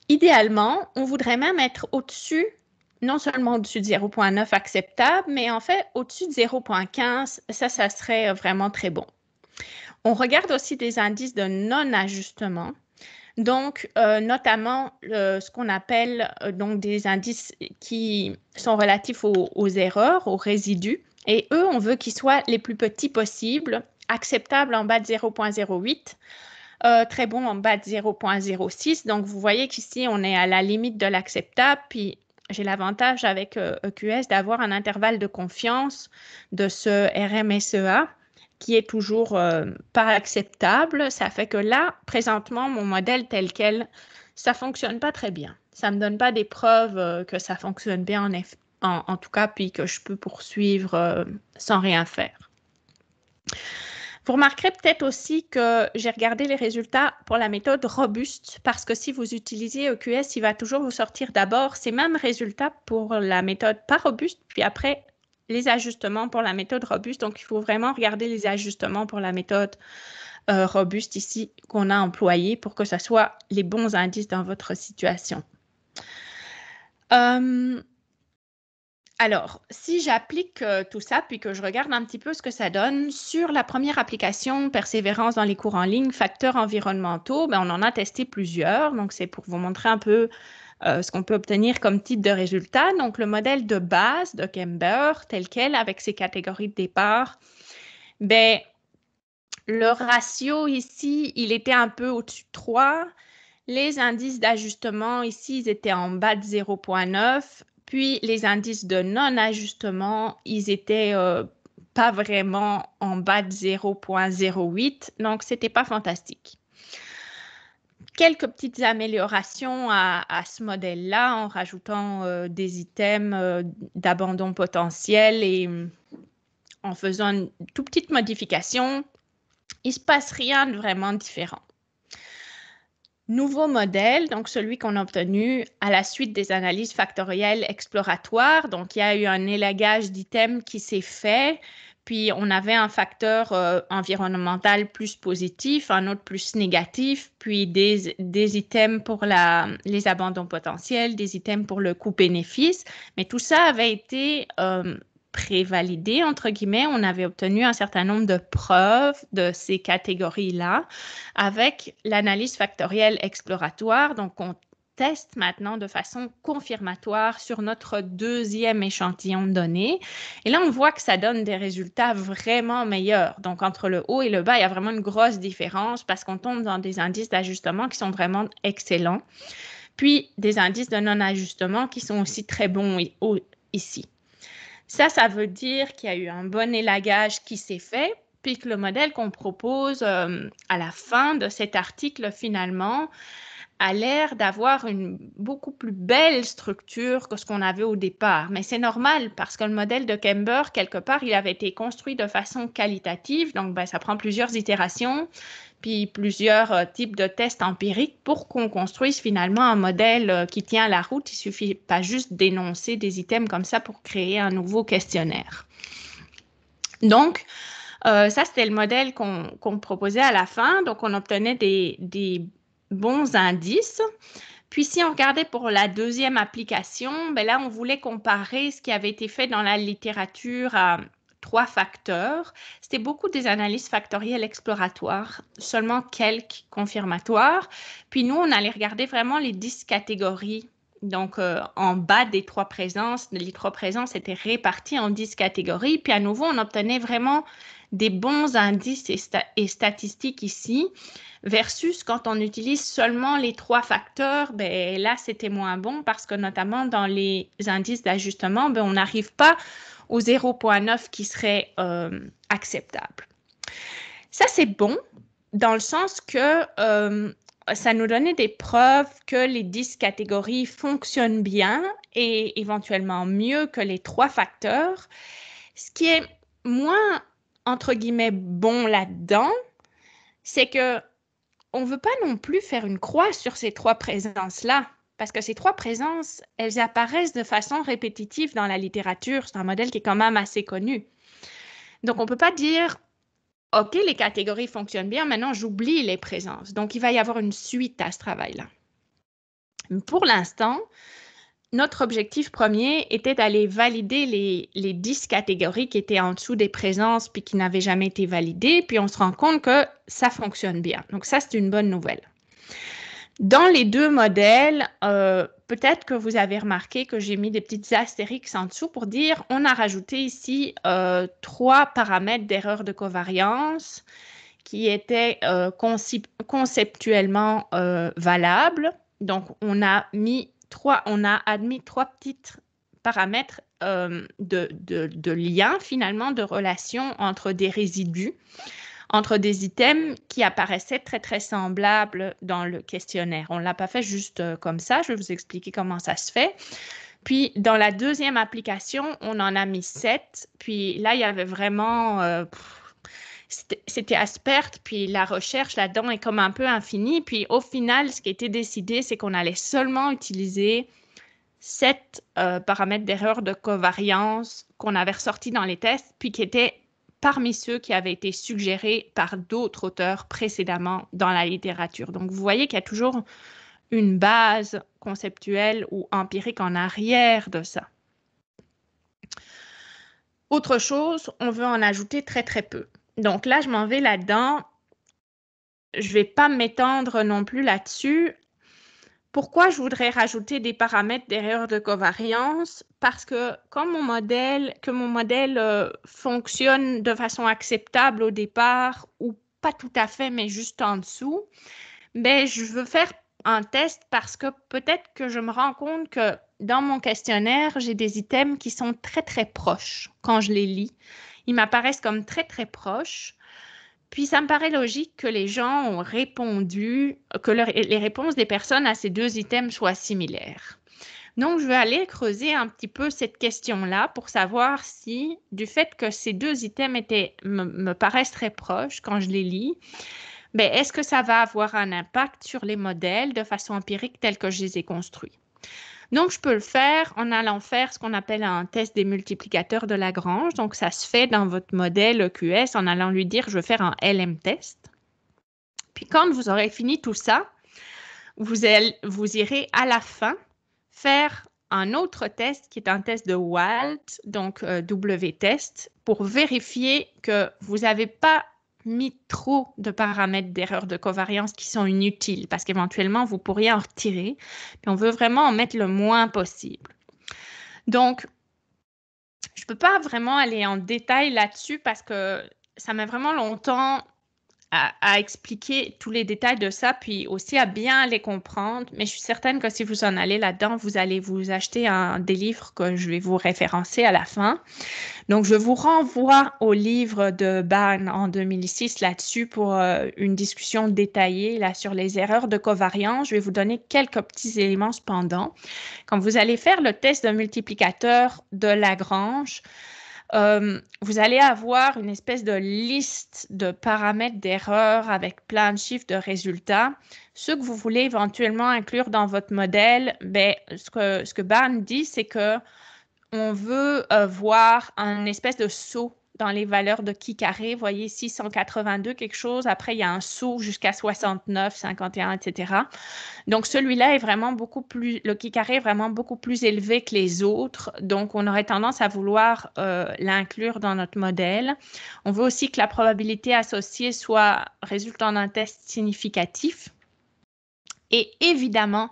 Idéalement, on voudrait même être au-dessus, non seulement au-dessus de 0,9 acceptable, mais en fait, au-dessus de 0,15, ça serait vraiment très bon. On regarde aussi des indices de non-ajustement. Donc, notamment ce qu'on appelle donc des indices qui sont relatifs aux erreurs, aux résidus. Et eux, on veut qu'ils soient les plus petits possibles, acceptables en bas de 0,08, très bon en bas de 0,06. Donc, vous voyez qu'ici, on est à la limite de l'acceptable. Puis, j'ai l'avantage avec EQS d'avoir un intervalle de confiance de ce RMSEA qui est toujours pas acceptable. Ça fait que là, présentement, mon modèle tel quel, ça ne fonctionne pas très bien. Ça ne me donne pas des preuves que ça fonctionne bien en tout cas, puis que je peux poursuivre sans rien faire. Vous remarquerez peut-être aussi que j'ai regardé les résultats pour la méthode robuste parce que si vous utilisez EQS, il va toujours vous sortir d'abord ces mêmes résultats pour la méthode pas robuste, puis après les ajustements pour la méthode robuste. Donc, il faut vraiment regarder les ajustements pour la méthode robuste ici qu'on a employé pour que ce soit les bons indices dans votre situation. Alors, si j'applique tout ça, puis que je regarde un petit peu ce que ça donne, sur la première application, persévérance dans les cours en ligne, facteurs environnementaux, ben, on en a testé plusieurs. Donc, c'est pour vous montrer un peu ce qu'on peut obtenir comme type de résultat. Donc, le modèle de base de Kember, tel quel, avec ses catégories de départ, ben, le ratio ici, il était un peu au-dessus de 3. Les indices d'ajustement ici, ils étaient en bas de 0,9. Puis, les indices de non-ajustement, ils étaient pas vraiment en bas de 0,08. Donc, ce n'était pas fantastique. Quelques petites améliorations à ce modèle-là en rajoutant des items d'abandon potentiel et en faisant une toute petite modification. Il ne se passe rien de vraiment différent. Nouveau modèle, donc celui qu'on a obtenu à la suite des analyses factorielles exploratoires. Donc, il y a eu un élagage d'items qui s'est fait, puis on avait un facteur environnemental plus positif, un autre plus négatif, puis des items pour les abandons potentiels, des items pour le coût-bénéfice. Mais tout ça avait été prévalidé, entre guillemets. On avait obtenu un certain nombre de preuves de ces catégories-là avec l'analyse factorielle exploratoire. Donc, on teste maintenant de façon confirmatoire sur notre deuxième échantillon de données. Et là, on voit que ça donne des résultats vraiment meilleurs. Donc, entre le haut et le bas, il y a vraiment une grosse différence parce qu'on tombe dans des indices d'ajustement qui sont vraiment excellents. Puis, des indices de non-ajustement qui sont aussi très bons ici. Ça veut dire qu'il y a eu un bon élagage qui s'est fait, puis que le modèle qu'on propose à la fin de cet article, finalement, a l'air d'avoir une beaucoup plus belle structure que ce qu'on avait au départ. Mais c'est normal parce que le modèle de Kember, quelque part, il avait été construit de façon qualitative. Donc, ben, ça prend plusieurs itérations, puis plusieurs types de tests empiriques pour qu'on construise finalement un modèle qui tient la route. Il ne suffit pas juste d'énoncer des items comme ça pour créer un nouveau questionnaire. Donc, ça, c'était le modèle qu'on proposait à la fin. Donc, on obtenait des bons indices. Puis, si on regardait pour la deuxième application, ben là, on voulait comparer ce qui avait été fait dans la littérature à 3 facteurs. C'était beaucoup des analyses factorielles exploratoires, seulement quelques confirmatoires. Puis, nous, on allait regarder vraiment les 10 catégories. Donc, en bas des 3 présences, les 3 présences étaient réparties en 10 catégories. Puis, à nouveau, on obtenait vraiment des bons indices et statistiques ici, versus quand on utilise seulement les 3 facteurs, ben là, c'était moins bon parce que notamment dans les indices d'ajustement, ben, on n'arrive pas au 0,9 qui serait acceptable. Ça, c'est bon dans le sens que ça nous donnait des preuves que les 10 catégories fonctionnent bien et éventuellement mieux que les 3 facteurs. Ce qui est moins, entre guillemets, bon là-dedans, c'est que on ne veut pas non plus faire une croix sur ces 3 présences-là, parce que ces 3 présences, elles apparaissent de façon répétitive dans la littérature. C'est un modèle qui est quand même assez connu. Donc, on ne peut pas dire, OK, les catégories fonctionnent bien, maintenant j'oublie les présences. Donc, il va y avoir une suite à ce travail-là. Pour l'instant, notre objectif premier était d'aller valider les 10 catégories qui étaient en dessous des présences puis qui n'avaient jamais été validées. Puis on se rend compte que ça fonctionne bien. Donc ça, c'est une bonne nouvelle. Dans les 2 modèles, peut-être que vous avez remarqué que j'ai mis des petites astérix en dessous pour dire on a rajouté ici 3 paramètres d'erreur de covariance qui étaient conceptuellement valables. Donc, on a admis 3 petits paramètres de lien, finalement, de relation entre des résidus, entre des items qui apparaissaient très, très semblables dans le questionnaire. On ne l'a pas fait juste comme ça. Je vais vous expliquer comment ça se fait. Puis, dans la deuxième application, on en a mis 7. Puis là, il y avait vraiment... c'était Aspert, puis la recherche là-dedans est comme un peu infinie. Puis au final, ce qui a été décidé, c'est qu'on allait seulement utiliser 7 paramètres d'erreur de covariance qu'on avait ressortis dans les tests, puis qui étaient parmi ceux qui avaient été suggérés par d'autres auteurs précédemment dans la littérature. Donc, vous voyez qu'il y a toujours une base conceptuelle ou empirique en arrière de ça. Autre chose, on veut en ajouter très, très peu. Donc là, je m'en vais là-dedans. Je ne vais pas m'étendre non plus là-dessus. Pourquoi je voudrais rajouter des paramètres d'erreur de covariance? Parce que comme mon modèle fonctionne de façon acceptable au départ, ou pas tout à fait, mais juste en dessous, ben, je veux faire un test parce que peut-être que je me rends compte que dans mon questionnaire, j'ai des items qui sont très, très proches quand je les lis. Ils m'apparaissent comme très, très proches. Puis, ça me paraît logique que les gens ont répondu, que les réponses des personnes à ces 2 items soient similaires. Donc, je vais aller creuser un petit peu cette question-là pour savoir si, du fait que ces 2 items me paraissent très proches quand je les lis, ben, est-ce que ça va avoir un impact sur les modèles de façon empirique tels que je les ai construits? Donc, je peux le faire en allant faire ce qu'on appelle un test des multiplicateurs de Lagrange. Donc, ça se fait dans votre modèle EQS en allant lui dire « je veux faire un LM test ». Puis, quand vous aurez fini tout ça, vous irez à la fin faire un autre test qui est un test de Walt, donc W-test, pour vérifier que vous n'avez pas mis trop de paramètres d'erreur de covariance qui sont inutiles parce qu'éventuellement, vous pourriez en retirer. Puis on veut vraiment en mettre le moins possible. Donc, je ne peux pas vraiment aller en détail là-dessus parce que ça met vraiment longtemps à expliquer tous les détails de ça, puis aussi à bien les comprendre. Mais je suis certaine que si vous en allez là-dedans, vous allez vous acheter des livres que je vais vous référencer à la fin. Donc, je vous renvoie au livre de Bahn en 2006 là-dessus pour une discussion détaillée là, sur les erreurs de covariance. Je vais vous donner quelques petits éléments cependant. Quand vous allez faire le test de multiplicateur de Lagrange, vous allez avoir une espèce de liste de paramètres d'erreur avec plein de chiffres de résultats. Ce que vous voulez éventuellement inclure dans votre modèle, ben, ce que Bahn dit, c'est que on veut voir un espèce de saut dans les valeurs de chi carré. Vous voyez ici 182 quelque chose. Après, il y a un saut jusqu'à 69, 51, etc. Donc, celui-là est vraiment beaucoup plus, le chi carré est vraiment beaucoup plus élevé que les autres. Donc, on aurait tendance à vouloir l'inclure dans notre modèle. On veut aussi que la probabilité associée soit résultant d'un test significatif. Et évidemment,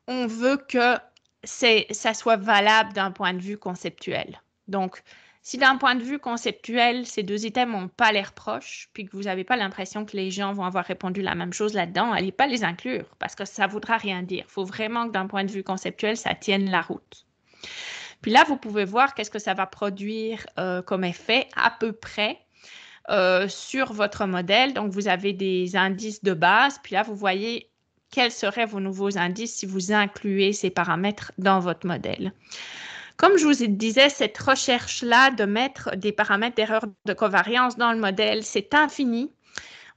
on veut que ça soit valable d'un point de vue conceptuel. Donc, si d'un point de vue conceptuel, ces 2 items n'ont pas l'air proches, puis que vous n'avez pas l'impression que les gens vont avoir répondu la même chose là-dedans, n'allez pas les inclure parce que ça ne voudra rien dire. Il faut vraiment que d'un point de vue conceptuel, ça tienne la route. Puis là, vous pouvez voir qu'est-ce que ça va produire comme effet à peu près. sur votre modèle. Donc, vous avez des indices de base, puis là, vous voyez quels seraient vos nouveaux indices si vous incluez ces paramètres dans votre modèle. Comme je vous disais, cette recherche-là de mettre des paramètres d'erreur de covariance dans le modèle, c'est infini.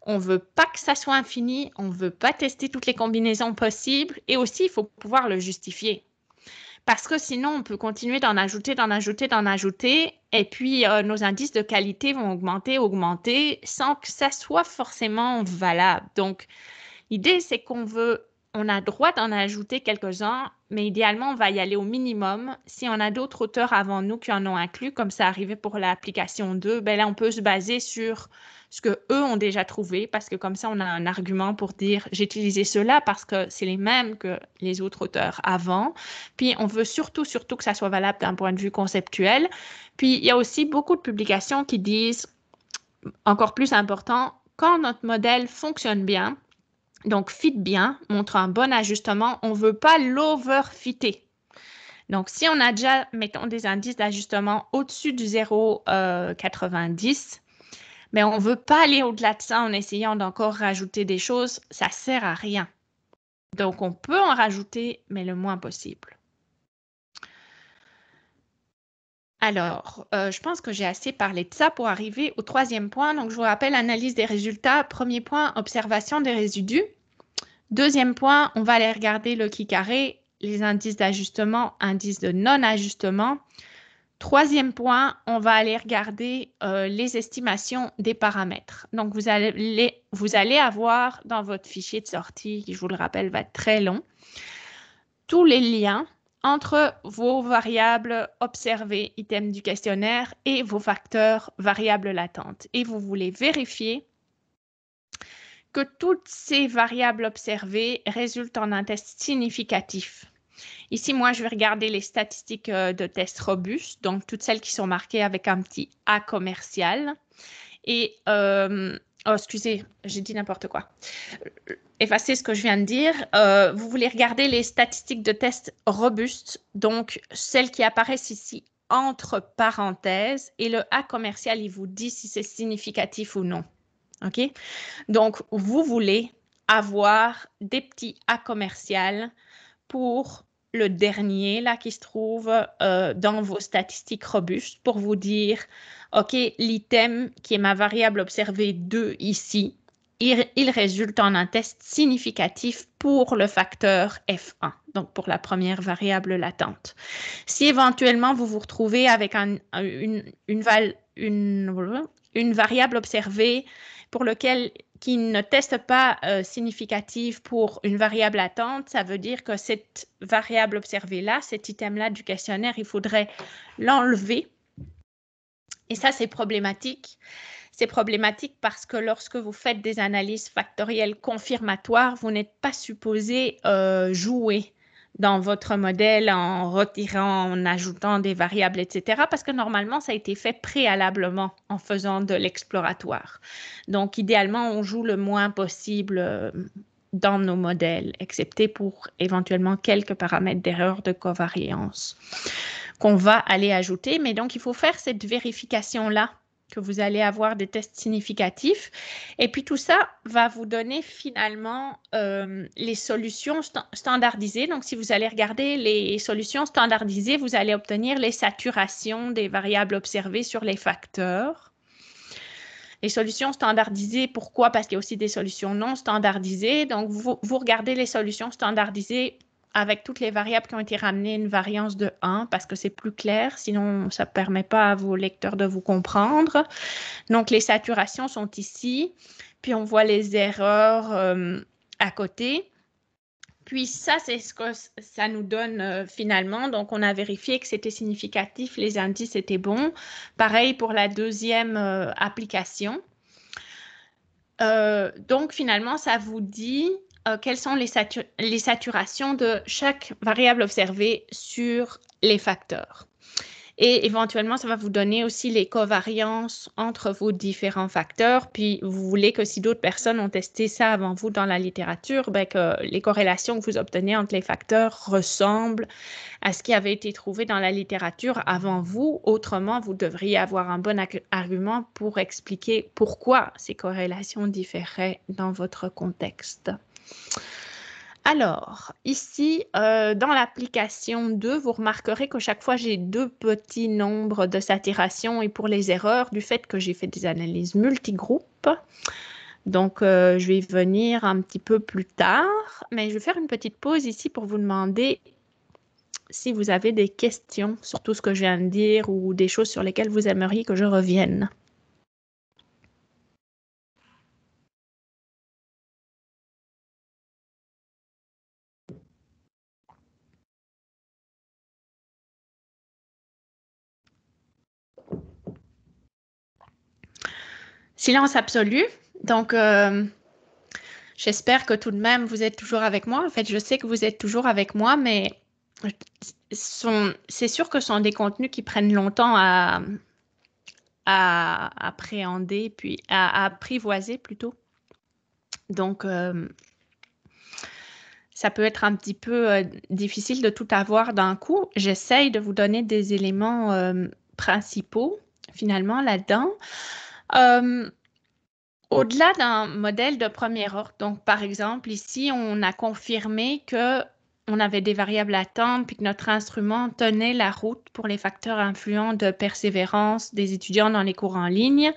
On ne veut pas que ça soit infini, on ne veut pas tester toutes les combinaisons possibles et aussi, il faut pouvoir le justifier. Parce que sinon, on peut continuer d'en ajouter, et puis nos indices de qualité vont augmenter sans que ça soit forcément valable. Donc, l'idée, c'est on a droit d'en ajouter quelques-uns, mais idéalement, on va y aller au minimum. Si on a d'autres auteurs avant nous qui en ont inclus, comme ça arrivait pour l'application 2, ben là, on peut se baser sur ce qu'eux ont déjà trouvé, parce que comme ça, on a un argument pour dire « j'ai utilisé ceux-là parce que c'est les mêmes que les autres auteurs avant ». Puis, on veut surtout que ça soit valable d'un point de vue conceptuel. Puis, il y a aussi beaucoup de publications qui disent, encore plus important, quand notre modèle fonctionne bien, donc fit bien, montre un bon ajustement, on ne veut pas l'overfitter. Donc, si on a déjà, mettons, des indices d'ajustement au-dessus du 0,90, mais on ne veut pas aller au-delà de ça en essayant d'encore rajouter des choses, ça ne sert à rien. Donc, on peut en rajouter, mais le moins possible. Alors, je pense que j'ai assez parlé de ça pour arriver au troisième point. Donc, je vous rappelle, analyse des résultats. Premier point, observation des résidus. Deuxième point, on va aller regarder le qui carré, les indices d'ajustement, indices de non-ajustement. Troisième point, on va aller regarder les estimations des paramètres. Donc, vous allez avoir dans votre fichier de sortie, qui, je vous le rappelle, va être très long, tous les liens entre vos variables observées, items du questionnaire, et vos facteurs variables latentes. Et vous voulez vérifier que toutes ces variables observées résultent en un test significatif. Ici, moi, je vais regarder les statistiques de tests robustes, donc toutes celles qui sont marquées avec un petit A commercial. Et, oh, excusez, j'ai dit n'importe quoi. Effacez ce que je viens de dire. Vous voulez regarder les statistiques de tests robustes, donc celles qui apparaissent ici entre parenthèses, et le A commercial, il vous dit si c'est significatif ou non. OK? Donc, vous voulez avoir des petits A commercial pour le dernier là qui se trouve dans vos statistiques robustes pour vous dire, OK, l'item qui est ma variable observée 2 ici, il résulte en un test significatif pour le facteur F1, donc pour la première variable latente. Si éventuellement vous vous retrouvez avec une variable observée pour laquelle qui ne teste pas significative pour une variable latente, ça veut dire que cette variable observée-là, cet item-là du questionnaire, il faudrait l'enlever. Et ça, c'est problématique. C'est problématique parce que lorsque vous faites des analyses factorielles confirmatoires, vous n'êtes pas supposé jouer dans votre modèle en retirant, en ajoutant des variables, etc. Parce que normalement, ça a été fait préalablement en faisant de l'exploratoire. Donc, idéalement, on joue le moins possible dans nos modèles, excepté pour éventuellement quelques paramètres d'erreur de covariance qu'on va aller ajouter. Mais donc, il faut faire cette vérification-là que vous allez avoir des tests significatifs. Et puis, tout ça va vous donner finalement les solutions standardisées. Donc, si vous allez regarder les solutions standardisées, vous allez obtenir les saturations des variables observées sur les facteurs. Les solutions standardisées, pourquoi? Parce qu'il y a aussi des solutions non standardisées. Donc, vous regardez les solutions standardisées avec toutes les variables qui ont été ramenées, une variance de 1 parce que c'est plus clair, sinon ça ne permet pas à vos lecteurs de vous comprendre. Donc, les saturations sont ici, puis on voit les erreurs à côté. Puis ça, c'est ce que ça nous donne finalement. Donc, on a vérifié que c'était significatif, les indices étaient bons. Pareil pour la deuxième application. Donc, finalement, ça vous dit quelles sont les saturations de chaque variable observée sur les facteurs. Et éventuellement, ça va vous donner aussi les covariances entre vos différents facteurs. Puis, vous voulez que si d'autres personnes ont testé ça avant vous dans la littérature, ben, que les corrélations que vous obtenez entre les facteurs ressemblent à ce qui avait été trouvé dans la littérature avant vous. Autrement, vous devriez avoir un bon argument pour expliquer pourquoi ces corrélations différaient dans votre contexte. Alors, ici, dans l'application 2, vous remarquerez que chaque fois, j'ai 2 petits nombres de saturation et pour les erreurs, du fait que j'ai fait des analyses multigroupes. Donc, je vais y venir un petit peu plus tard, mais je vais faire une petite pause ici pour vous demander si vous avez des questions sur tout ce que je viens de dire ou des choses sur lesquelles vous aimeriez que je revienne. Silence absolu. Donc, j'espère que tout de même, vous êtes toujours avec moi. En fait, je sais que vous êtes toujours avec moi, mais c'est sûr que ce sont des contenus qui prennent longtemps à appréhender, puis à apprivoiser plutôt. Donc, ça peut être un petit peu difficile de tout avoir d'un coup. J'essaye de vous donner des éléments principaux, finalement, là-dedans. Au-delà d'un modèle de premier ordre, donc par exemple, ici, on a confirmé qu'on avait des variables latentes puis que notre instrument tenait la route pour les facteurs influents de persévérance des étudiants dans les cours en ligne.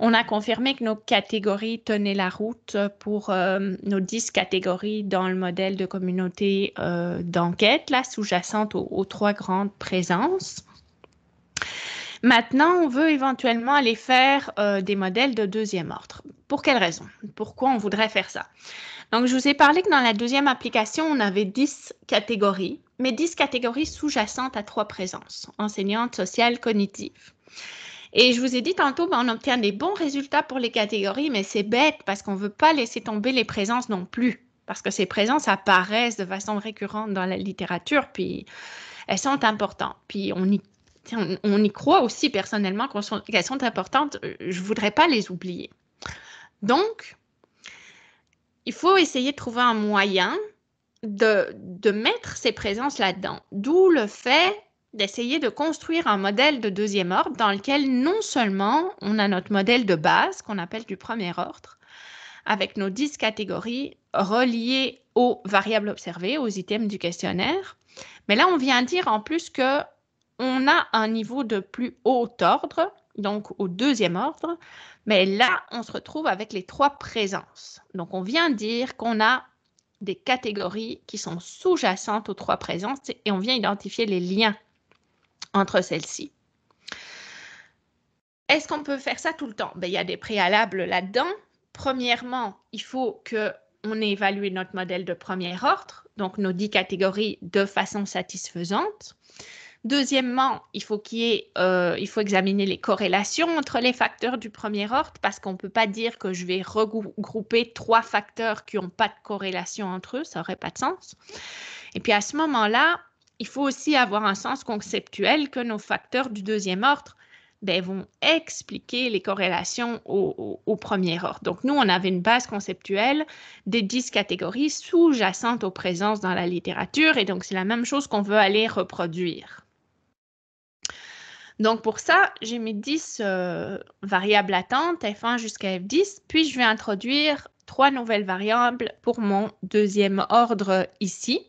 On a confirmé que nos catégories tenaient la route pour nos 10 catégories dans le modèle de communauté d'enquête, là, sous-jacente aux 3 grandes présences. Maintenant, on veut éventuellement aller faire des modèles de deuxième ordre. Pour quelle raison? Pourquoi on voudrait faire ça? Donc, je vous ai parlé que dans la deuxième application, on avait 10 catégories, mais 10 catégories sous-jacentes à 3 présences, enseignantes, sociales, cognitives. Et je vous ai dit tantôt, on obtient des bons résultats pour les catégories, mais c'est bête parce qu'on ne veut pas laisser tomber les présences non plus, parce que ces présences apparaissent de façon récurrente dans la littérature, puis elles sont importantes. Puis on y croit aussi personnellement qu'elles sont importantes. Je ne voudrais pas les oublier. Donc, il faut essayer de trouver un moyen de mettre ces présences là-dedans. D'où le fait d'essayer de construire un modèle de deuxième ordre dans lequel non seulement on a notre modèle de base qu'on appelle du premier ordre, avec nos 10 catégories reliées aux variables observées, aux items du questionnaire, mais là on vient dire en plus que on a un niveau de plus haut ordre, donc au deuxième ordre, mais là, on se retrouve avec les 3 présences. Donc, on vient dire qu'on a des catégories qui sont sous-jacentes aux 3 présences et on vient identifier les liens entre celles-ci. Est-ce qu'on peut faire ça tout le temps? Il y a des préalables là-dedans. Premièrement, il faut qu'on ait évalué notre modèle de premier ordre, donc nos 10 catégories de façon satisfaisante. Deuxièmement, il faut examiner les corrélations entre les facteurs du premier ordre parce qu'on ne peut pas dire que je vais regrouper 3 facteurs qui n'ont pas de corrélation entre eux, ça n'aurait pas de sens. Et puis à ce moment-là, il faut aussi avoir un sens conceptuel que nos facteurs du deuxième ordre vont expliquer les corrélations au premier ordre. Donc nous, on avait une base conceptuelle des 10 catégories sous-jacentes aux présences dans la littérature et donc c'est la même chose qu'on veut aller reproduire. Donc, pour ça, j'ai mis 10 variables latentes, F1 jusqu'à F10, puis je vais introduire 3 nouvelles variables pour mon deuxième ordre ici.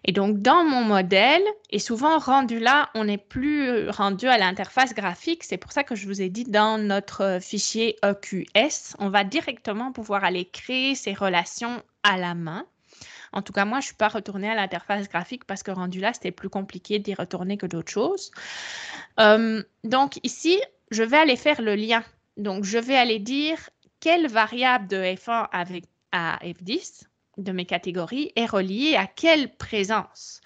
Et donc, dans mon modèle, et souvent rendu là, on n'est plus rendu à l'interface graphique. C'est pour ça que je vous ai dit dans notre fichier EQS, on va directement pouvoir aller créer ces relations à la main. En tout cas, moi, je ne suis pas retournée à l'interface graphique parce que rendu là, c'était plus compliqué d'y retourner que d'autres choses. Donc ici, je vais aller faire le lien. Donc, je vais aller dire quelle variable de F1 à F10 de mes catégories est reliée à quelle présence.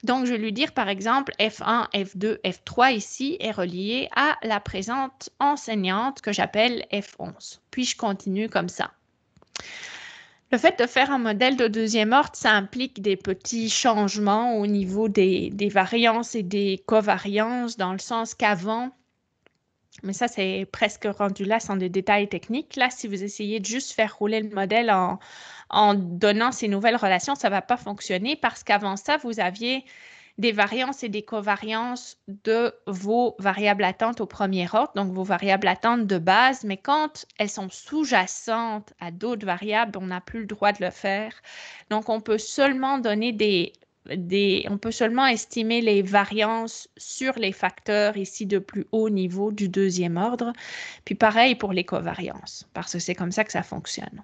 Donc, je vais lui dire, par exemple, F1, F2, F3 ici est relié à la présente enseignante que j'appelle F11. Puis, je continue comme ça. Le fait de faire un modèle de deuxième ordre, ça implique des petits changements au niveau des variances et des covariances, dans le sens qu'avant, mais ça c'est presque rendu là sans des détails techniques. Là, si vous essayez de juste faire rouler le modèle en donnant ces nouvelles relations, ça ne va pas fonctionner parce qu'avant ça, vous aviez des variances et des covariances de vos variables latentes au premier ordre, donc vos variables latentes de base, mais quand elles sont sous-jacentes à d'autres variables, on n'a plus le droit de le faire. Donc, on peut seulement donner on peut seulement estimer les variances sur les facteurs ici de plus haut niveau du deuxième ordre. Puis pareil pour les covariances, parce que c'est comme ça que ça fonctionne.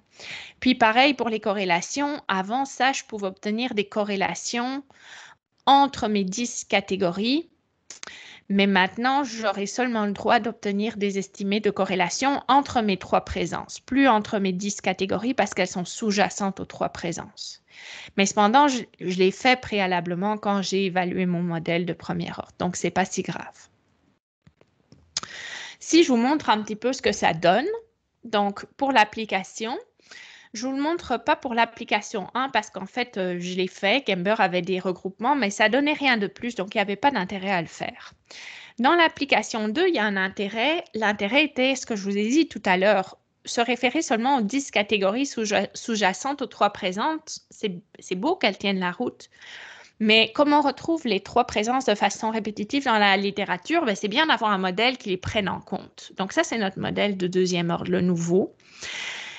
Puis pareil pour les corrélations. Avant ça, je pouvais obtenir des corrélations entre mes 10 catégories, mais maintenant, j'aurai seulement le droit d'obtenir des estimés de corrélation entre mes 3 présences, plus entre mes 10 catégories parce qu'elles sont sous-jacentes aux 3 présences. Mais cependant, je l'ai fait préalablement quand j'ai évalué mon modèle de premier ordre, donc ce n'est pas si grave. Si je vous montre un petit peu ce que ça donne, donc pour l'application, je ne vous le montre pas pour l'application 1 parce qu'en fait, je l'ai fait. Gember avait des regroupements, mais ça ne donnait rien de plus, donc il n'y avait pas d'intérêt à le faire. Dans l'application 2, il y a un intérêt. L'intérêt était, ce que je vous ai dit tout à l'heure, se référer seulement aux 10 catégories sous-jacentes aux 3 présentes. C'est beau qu'elles tiennent la route. Mais comme on retrouve les 3 présences de façon répétitive dans la littérature, c'est bien d'avoir un modèle qui les prenne en compte. Donc ça, c'est notre modèle de deuxième ordre, le nouveau.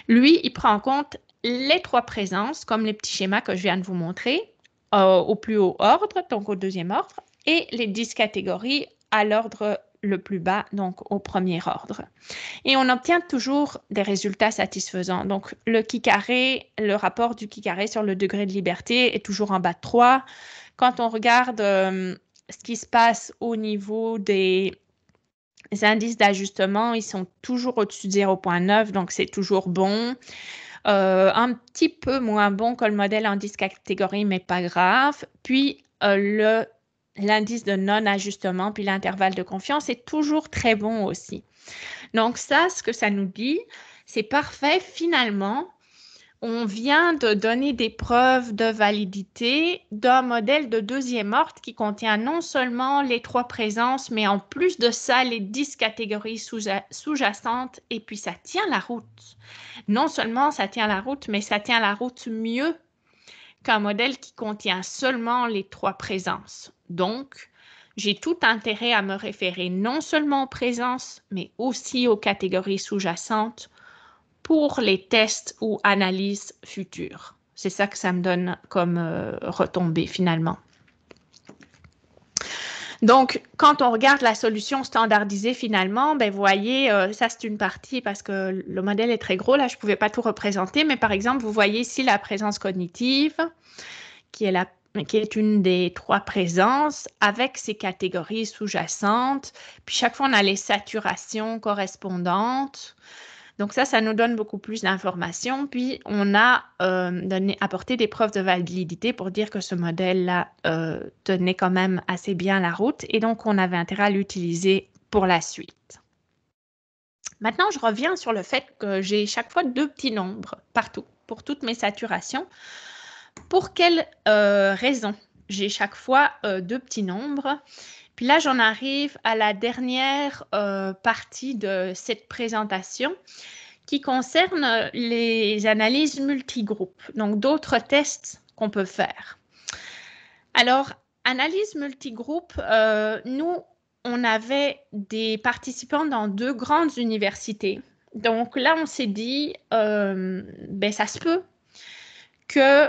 Lui, il prend en compte les 3 présences, comme les petits schémas que je viens de vous montrer, au plus haut ordre, donc au deuxième ordre, et les 10 catégories à l'ordre le plus bas, donc au premier ordre. Et on obtient toujours des résultats satisfaisants. Donc, le rapport du chi-carré sur le degré de liberté est toujours en bas de 3. Quand on regarde ce qui se passe au niveau des indices d'ajustement, ils sont toujours au-dessus de 0,9, donc c'est toujours bon. Un petit peu moins bon que le modèle en 10 catégories, mais pas grave. Puis, l'indice de non-ajustement, puis l'intervalle de confiance est toujours très bon aussi. Donc ça, ce que ça nous dit, c'est parfait. Finalement, on vient de donner des preuves de validité d'un modèle de deuxième ordre qui contient non seulement les 3 présences, mais en plus de ça, les 10 catégories sous-jacentes, et puis ça tient la route. Non seulement ça tient la route, mais ça tient la route mieux qu'un modèle qui contient seulement les 3 présences. Donc, j'ai tout intérêt à me référer non seulement aux présences, mais aussi aux catégories sous-jacentes pour les tests ou analyses futures. C'est ça que ça me donne comme retombée finalement. Donc, quand on regarde la solution standardisée finalement, vous voyez, ça c'est une partie parce que le modèle est très gros. Là, je ne pouvais pas tout représenter, mais par exemple, vous voyez ici la présence cognitive qui est une des 3 présences avec ses catégories sous-jacentes. Puis chaque fois, on a les saturations correspondantes. Donc ça nous donne beaucoup plus d'informations. Puis on a apporté des preuves de validité pour dire que ce modèle-là tenait quand même assez bien la route. Et donc, on avait intérêt à l'utiliser pour la suite. Maintenant, je reviens sur le fait que j'ai chaque fois 2 petits nombres partout pour toutes mes saturations. Pour quelle raison j'ai chaque fois 2 petits nombres? Puis là, j'en arrive à la dernière partie de cette présentation qui concerne les analyses multigroupes, donc d'autres tests qu'on peut faire. Alors, analyse multigroupe, nous, on avait des participants dans 2 grandes universités. Donc là, on s'est dit, ça se peut que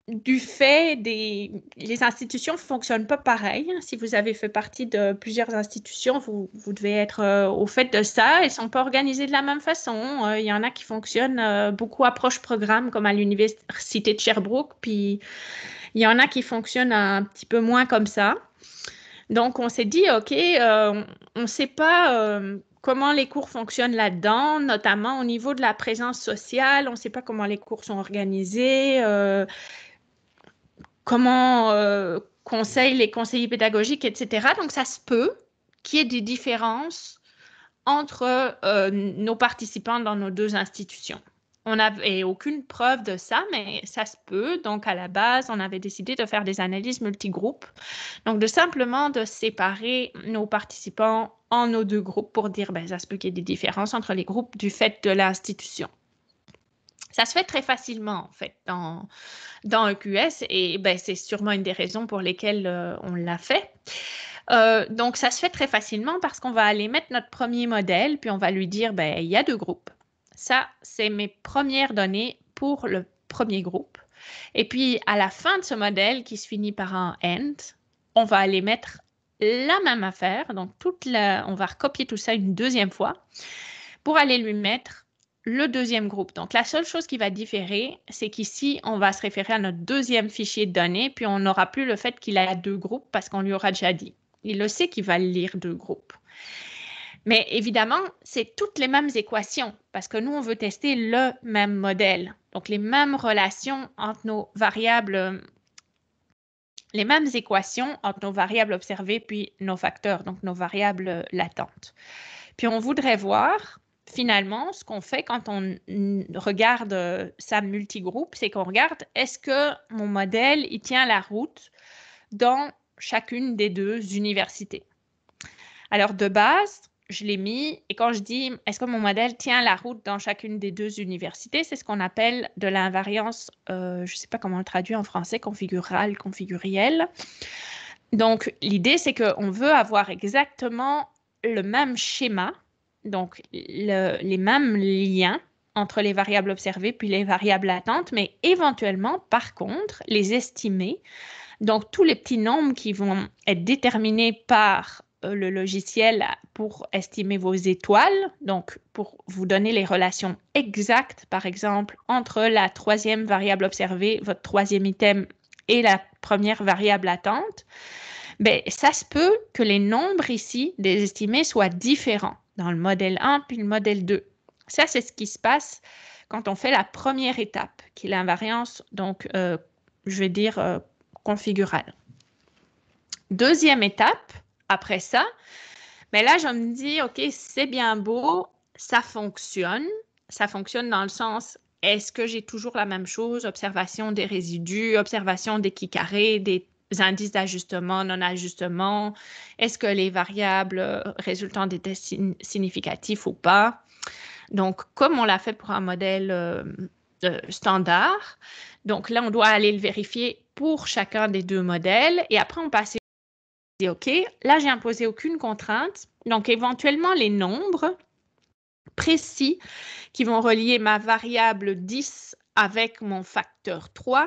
du fait les institutions ne fonctionnent pas pareil. Si vous avez fait partie de plusieurs institutions, vous devez être au fait de ça. Elles ne sont pas organisées de la même façon. Il y en a qui fonctionnent beaucoup approche-programme, comme à l'université de Sherbrooke, puis il y en a qui fonctionnent un petit peu moins comme ça. Donc, on s'est dit, OK, on ne sait pas comment les cours fonctionnent là-dedans, notamment au niveau de la présence sociale. On ne sait pas comment les cours sont organisés, comment conseillent les conseillers pédagogiques, etc. Donc, ça se peut qu'il y ait des différences entre nos participants dans nos 2 institutions. On n'avait aucune preuve de ça, mais ça se peut. Donc, à la base, on avait décidé de faire des analyses multigroupes. Donc, simplement de séparer nos participants en nos 2 groupes pour dire, ben, ça se peut qu'il y ait des différences entre les groupes du fait de l'institution. Ça se fait très facilement, en fait, dans EQS et ben, c'est sûrement une des raisons pour lesquelles on l'a fait. Donc, ça se fait très facilement parce qu'on va aller mettre notre premier modèle, puis on va lui dire, ben, il y a 2 groupes. Ça, c'est mes premières données pour le premier groupe. Et puis, à la fin de ce modèle qui se finit par un end, on va aller mettre la même affaire. Donc, on va recopier tout ça une deuxième fois pour aller lui mettre le deuxième groupe. Donc, la seule chose qui va différer, c'est qu'ici, on va se référer à notre deuxième fichier de données, puis on n'aura plus le fait qu'il a 2 groupes parce qu'on lui aura déjà dit. Il le sait qu'il va lire 2 groupes. Mais évidemment, c'est toutes les mêmes équations parce que nous, on veut tester le même modèle. Donc, les mêmes relations entre nos variables, les mêmes équations entre nos variables observées puis nos facteurs, donc nos variables latentes. Puis, on voudrait voir, finalement, ce qu'on fait quand on regarde ça multigroupe, c'est qu'on regarde est-ce que mon modèle, il tient la route dans chacune des 2 universités. Alors, de base, je l'ai mis et quand je dis est-ce que mon modèle tient la route dans chacune des 2 universités, c'est ce qu'on appelle de l'invariance, je ne sais pas comment on le traduit en français, configurale, configurielle. Donc, l'idée, c'est qu'on veut avoir exactement le même schéma, donc les mêmes liens entre les variables observées puis les variables latentes, mais éventuellement, par contre, les estimer. Donc, tous les petits nombres qui vont être déterminés par le logiciel pour estimer vos étoiles, donc pour vous donner les relations exactes, par exemple, entre la 3e variable observée, votre 3e item, et la première variable latente, ben, ça se peut que les nombres ici des estimés soient différents dans le modèle 1 puis le modèle 2. Ça, c'est ce qui se passe quand on fait la première étape, qui est l'invariance, donc, je vais dire, configurale. Deuxième étape, après ça, mais là, je me dis, OK, c'est bien beau, ça fonctionne. Ça fonctionne dans le sens, est-ce que j'ai toujours la même chose? Observation des résidus, observation des qui-carrés, des indices d'ajustement, non-ajustement. Est-ce que les variables résultant des tests significatifs ou pas? Donc, comme on l'a fait pour un modèle standard, donc là, on doit aller le vérifier pour chacun des 2 modèles et après, on passe OK, là, j'ai imposé aucune contrainte. Donc, éventuellement, les nombres précis qui vont relier ma variable 10 avec mon facteur 3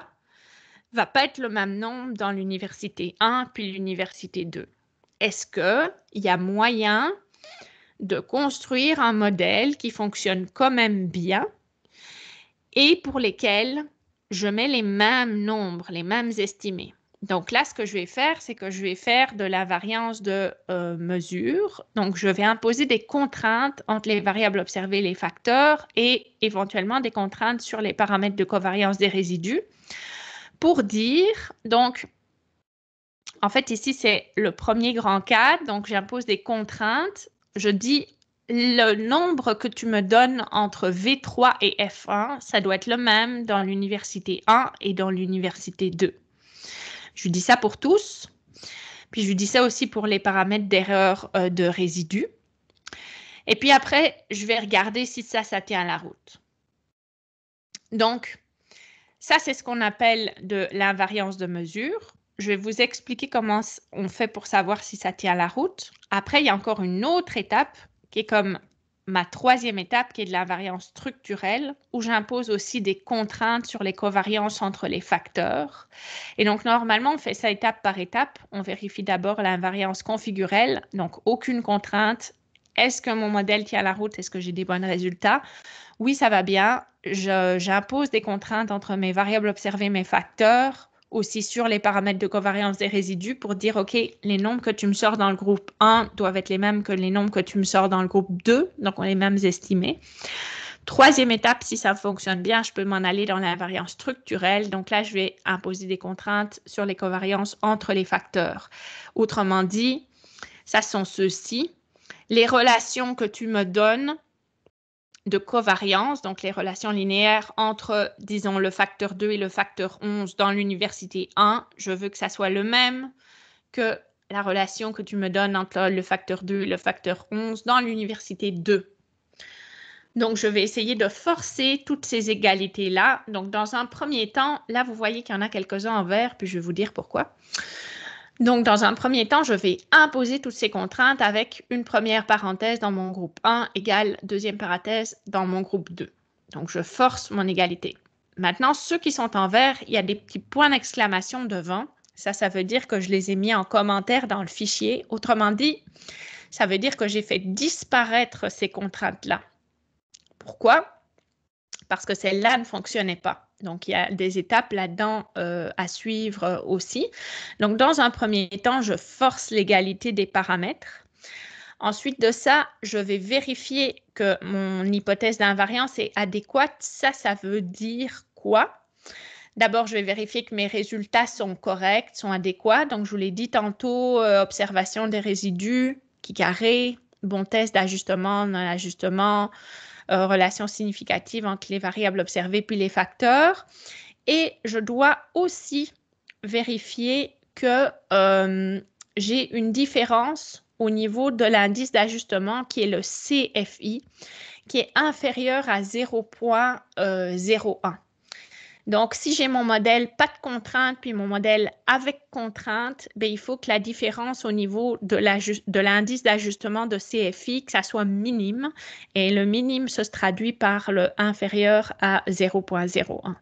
ne va pas être le même nombre dans l'université 1 puis l'université 2. Est-ce qu'il y a moyen de construire un modèle qui fonctionne quand même bien et pour lesquels je mets les mêmes nombres, les mêmes estimés? Donc là, ce que je vais faire, c'est que je vais faire de la variance de mesure. Donc, je vais imposer des contraintes entre les variables observées et les facteurs et éventuellement des contraintes sur les paramètres de covariance des résidus pour dire, donc, en fait, ici, c'est le premier grand cas. Donc, j'impose des contraintes. Je dis le nombre que tu me donnes entre V3 et F1, ça doit être le même dans l'université 1 et dans l'université 2. Je lui dis ça pour tous. Puis, je lui dis ça aussi pour les paramètres d'erreur de résidus. Et puis après, je vais regarder si ça tient la route. Donc, ça, c'est ce qu'on appelle de l'invariance de mesure. Je vais vous expliquer comment on fait pour savoir si ça tient la route. Après, il y a encore une autre étape qui est comme ma 3e étape, qui est de l'invariance structurelle, où j'impose aussi des contraintes sur les covariances entre les facteurs. Et donc, normalement, on fait ça étape par étape. On vérifie d'abord l'invariance configurelle, donc aucune contrainte. Est-ce que mon modèle tient la route? Est-ce que j'ai des bons résultats? Oui, ça va bien. J'impose des contraintes entre mes variables observées, mes facteurs, aussi sur les paramètres de covariance des résidus pour dire, OK, les nombres que tu me sors dans le groupe 1 doivent être les mêmes que les nombres que tu me sors dans le groupe 2, donc on est les mêmes estimés. 3e étape, si ça fonctionne bien, je peux m'en aller dans l'invariance structurelle. Donc là, je vais imposer des contraintes sur les covariances entre les facteurs. Autrement dit, ça sont ceux-ci. Les relations que tu me donnes de covariance, donc les relations linéaires entre, disons, le facteur 2 et le facteur 11 dans l'université 1, je veux que ça soit le même que la relation que tu me donnes entre le facteur 2 et le facteur 11 dans l'université 2. Donc, je vais essayer de forcer toutes ces égalités-là. Donc, dans un premier temps, là, vous voyez qu'il y en a quelques-uns en vert, puis je vais vous dire pourquoi. Donc, dans un premier temps, je vais imposer toutes ces contraintes avec une première parenthèse dans mon groupe 1 égale deuxième parenthèse dans mon groupe 2. Donc, je force mon égalité. Maintenant, ceux qui sont en vert, il y a des petits points d'exclamation devant. Ça veut dire que je les ai mis en commentaire dans le fichier. Autrement dit, ça veut dire que j'ai fait disparaître ces contraintes-là. Pourquoi? Parce que celle-là ne fonctionnait pas. Donc, il y a des étapes là-dedans à suivre aussi. Donc, dans un premier temps, je force l'égalité des paramètres. Ensuite de ça, je vais vérifier que mon hypothèse d'invariance est adéquate. Ça veut dire quoi? D'abord, je vais vérifier que mes résultats sont corrects, sont adéquats. Donc, je vous l'ai dit tantôt, observation des résidus, qui carré, bon test d'ajustement, non-ajustement, relation significative entre les variables observées puis les facteurs. Et je dois aussi vérifier que j'ai une différence au niveau de l'indice d'ajustement qui est le CFI, qui est inférieur à 0,01. Donc, si j'ai mon modèle pas de contrainte puis mon modèle avec contrainte, il faut que la différence au niveau de l'indice d'ajustement de CFI, que ça soit minime. Et le minime se traduit par le inférieur à 0,01.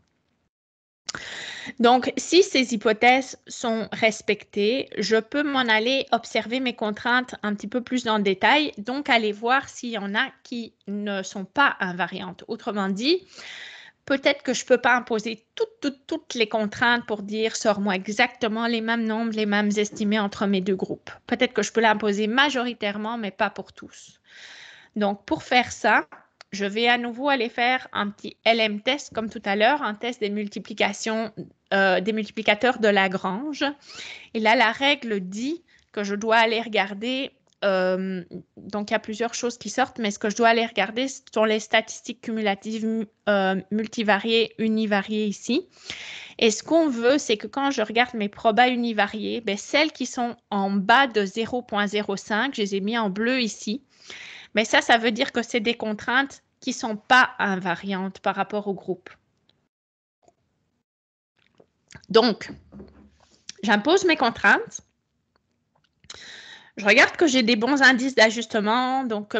Donc, si ces hypothèses sont respectées, je peux m'en aller observer mes contraintes un petit peu plus en détail, donc aller voir s'il y en a qui ne sont pas invariantes. Autrement dit, peut-être que je ne peux pas imposer toutes les contraintes pour dire sors-moi exactement les mêmes nombres, les mêmes estimés entre mes deux groupes. Peut-être que je peux l'imposer majoritairement, mais pas pour tous. Donc, pour faire ça, je vais à nouveau aller faire un petit LM test, comme tout à l'heure, un test des multiplications, des multiplicateurs de Lagrange. Et là, la règle dit que je dois aller regarder. Donc, il y a plusieurs choses qui sortent, mais ce que je dois aller regarder, ce sont les statistiques cumulatives multivariées, univariées ici. Et ce qu'on veut, c'est que quand je regarde mes probas univariées, celles qui sont en bas de 0,05, je les ai mis en bleu ici. Mais ça veut dire que c'est des contraintes qui ne sont pas invariantes par rapport au groupe. Donc, j'impose mes contraintes. Je regarde que j'ai des bons indices d'ajustement, donc que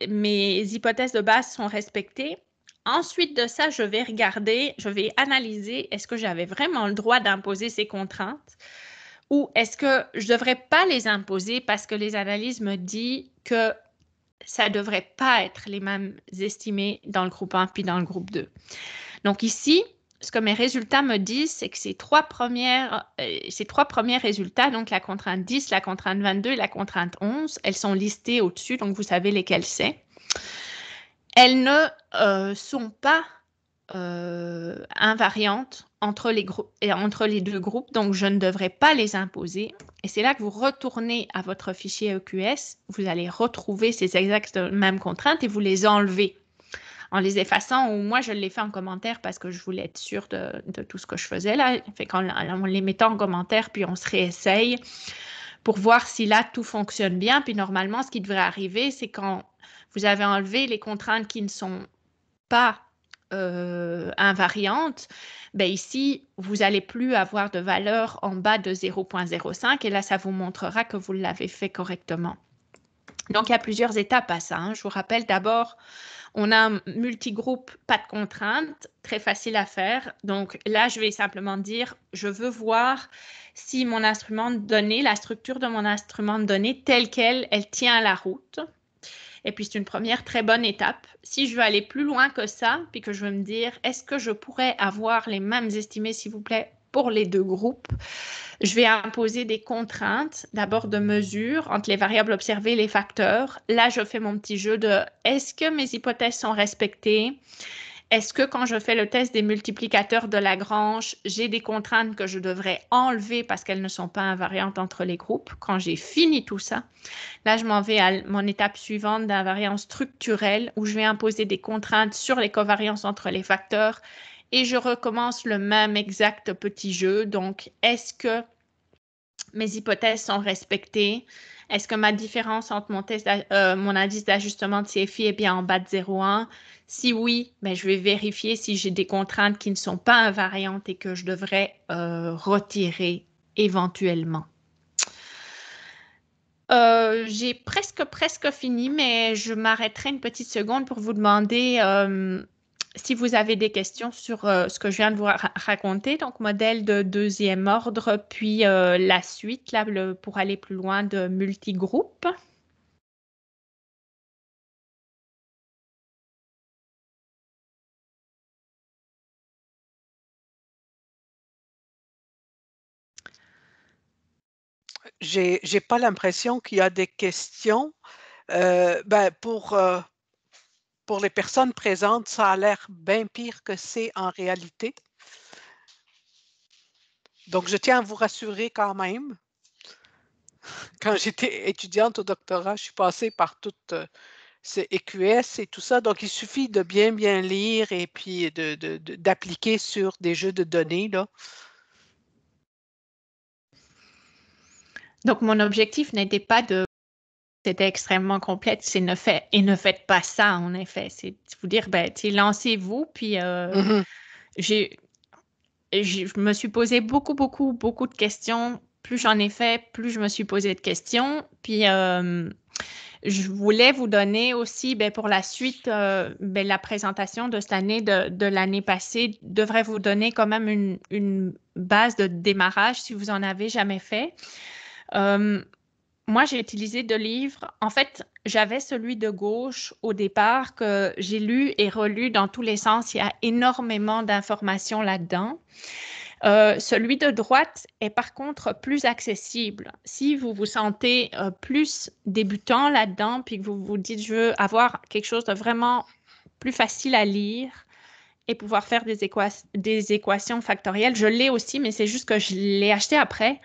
mes hypothèses de base sont respectées. Ensuite de ça, je vais regarder, je vais analyser, est-ce que j'avais vraiment le droit d'imposer ces contraintes ou est-ce que je ne devrais pas les imposer parce que les analyses me disent que ça ne devrait pas être les mêmes estimés dans le groupe 1 puis dans le groupe 2. Donc ici, ce que mes résultats me disent, c'est que ces trois premiers résultats, donc la contrainte 10, la contrainte 22 et la contrainte 11, elles sont listées au-dessus, donc vous savez lesquelles c'est. Elles ne sont pas invariantes entre les deux groupes, donc je ne devrais pas les imposer. Et c'est là que vous retournez à votre fichier EQS, vous allez retrouver ces exactes mêmes contraintes et vous les enlevez en les effaçant, ou moi je l'ai fait en commentaire parce que je voulais être sûre de tout ce que je faisais là. Fait qu'en les mettant en commentaire, puis on se réessaye pour voir si là tout fonctionne bien. Puis normalement, ce qui devrait arriver, c'est quand vous avez enlevé les contraintes qui ne sont pas invariantes, ici, vous n'allez plus avoir de valeur en bas de 0,05 et là, ça vous montrera que vous l'avez fait correctement. Donc, il y a plusieurs étapes à ça. Je vous rappelle d'abord, on a un multigroupe, pas de contraintes, très facile à faire. Donc là, je vais simplement dire, je veux voir si mon instrument de données, la structure de mon instrument de données telle qu'elle, elle tient la route. Et puis, c'est une première très bonne étape. Si je veux aller plus loin que ça, puis que je veux me dire, est-ce que je pourrais avoir les mêmes estimés, s'il vous plaît, pour les deux groupes? Je vais imposer des contraintes, d'abord de mesure entre les variables observées et les facteurs. Là, je fais mon petit jeu de est-ce que mes hypothèses sont respectées? est-ce que quand je fais le test des multiplicateurs de Lagrange, j'ai des contraintes que je devrais enlever parce qu'elles ne sont pas invariantes entre les groupes? Quand j'ai fini tout ça, là, je m'en vais à mon étape suivante d'invariance structurelle où je vais imposer des contraintes sur les covariances entre les facteurs et je recommence le même exact petit jeu. Donc, est-ce que mes hypothèses sont respectées? Est-ce que ma différence entre mon indice d'ajustement de CFI est bien en bas de 0,1? Si oui, ben, je vais vérifier si j'ai des contraintes qui ne sont pas invariantes et que je devrais retirer éventuellement. J'ai presque fini, mais je m'arrêterai une petite seconde pour vous demander si vous avez des questions sur ce que je viens de vous raconter, donc modèle de deuxième ordre, puis la suite là, pour aller plus loin de multigroupe. J'ai pas l'impression qu'il y a des questions. Pour les personnes présentes, ça a l'air bien pire que c'est en réalité. Donc, je tiens à vous rassurer quand même. Quand j'étais étudiante au doctorat, je suis passée par toutes ces EQS et tout ça. Donc, il suffit de bien lire et puis d'appliquer sur des jeux de données, là. Donc, mon objectif n'était pas de... C'était extrêmement complète, c'est ne faites pas ça, en effet. C'est de vous dire, ben, lancez-vous, puis je me suis posé beaucoup de questions. Plus j'en ai fait, plus je me suis posé de questions. Puis, je voulais vous donner aussi, ben, pour la suite, ben, la présentation de cette année, de l'année passée, devrait vous donner quand même une base de démarrage si vous en avez jamais fait. Moi, j'ai utilisé 2 livres. En fait, j'avais celui de gauche au départ que j'ai lu et relu dans tous les sens. Il y a énormément d'informations là-dedans. Celui de droite est par contre plus accessible. Si vous vous sentez plus débutant là-dedans, puis que vous vous dites, je veux avoir quelque chose de vraiment plus facile à lire et pouvoir faire des équations factorielles, je l'ai aussi, mais c'est juste que je l'ai acheté après.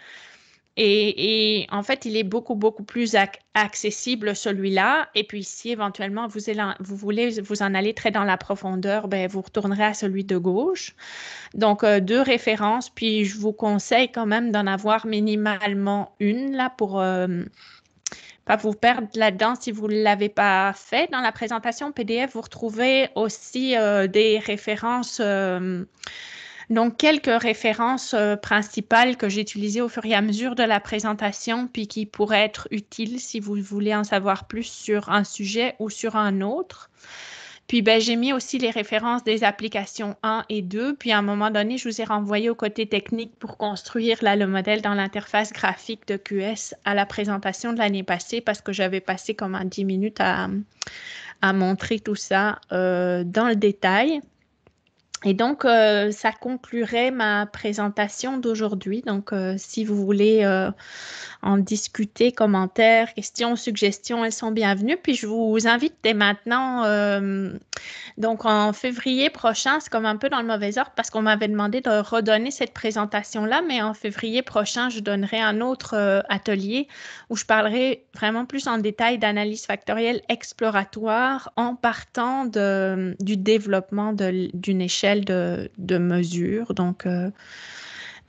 Et en fait, il est beaucoup plus accessible, celui-là. Et puis, si éventuellement vous voulez vous en aller très dans la profondeur, ben, vous retournerez à celui de gauche. Donc, 2 références. Puis, je vous conseille quand même d'en avoir minimalement une là pour pas vous perdre là-dedans si vous ne l'avez pas fait. Dans la présentation PDF, vous retrouvez aussi des références. Donc, quelques références principales que j'ai utilisées au fur et à mesure de la présentation, puis qui pourraient être utiles si vous voulez en savoir plus sur un sujet ou sur un autre. Puis, ben, j'ai mis aussi les références des applications 1 et 2. Puis, à un moment donné, je vous ai renvoyé au côté technique pour construire là, le modèle dans l'interface graphique de QS à la présentation de l'année passée parce que j'avais passé comme 10 minutes à montrer tout ça dans le détail. Et donc, ça conclurait ma présentation d'aujourd'hui. Donc, si vous voulez en discuter, commentaires, questions, suggestions, elles sont bienvenues. Puis, je vous invite dès maintenant, donc en février prochain, c'est comme un peu dans le mauvais ordre parce qu'on m'avait demandé de redonner cette présentation-là, mais en février prochain, je donnerai un autre atelier où je parlerai vraiment plus en détail d'analyse factorielle exploratoire en partant du développement d'une échelle de mesure. Donc,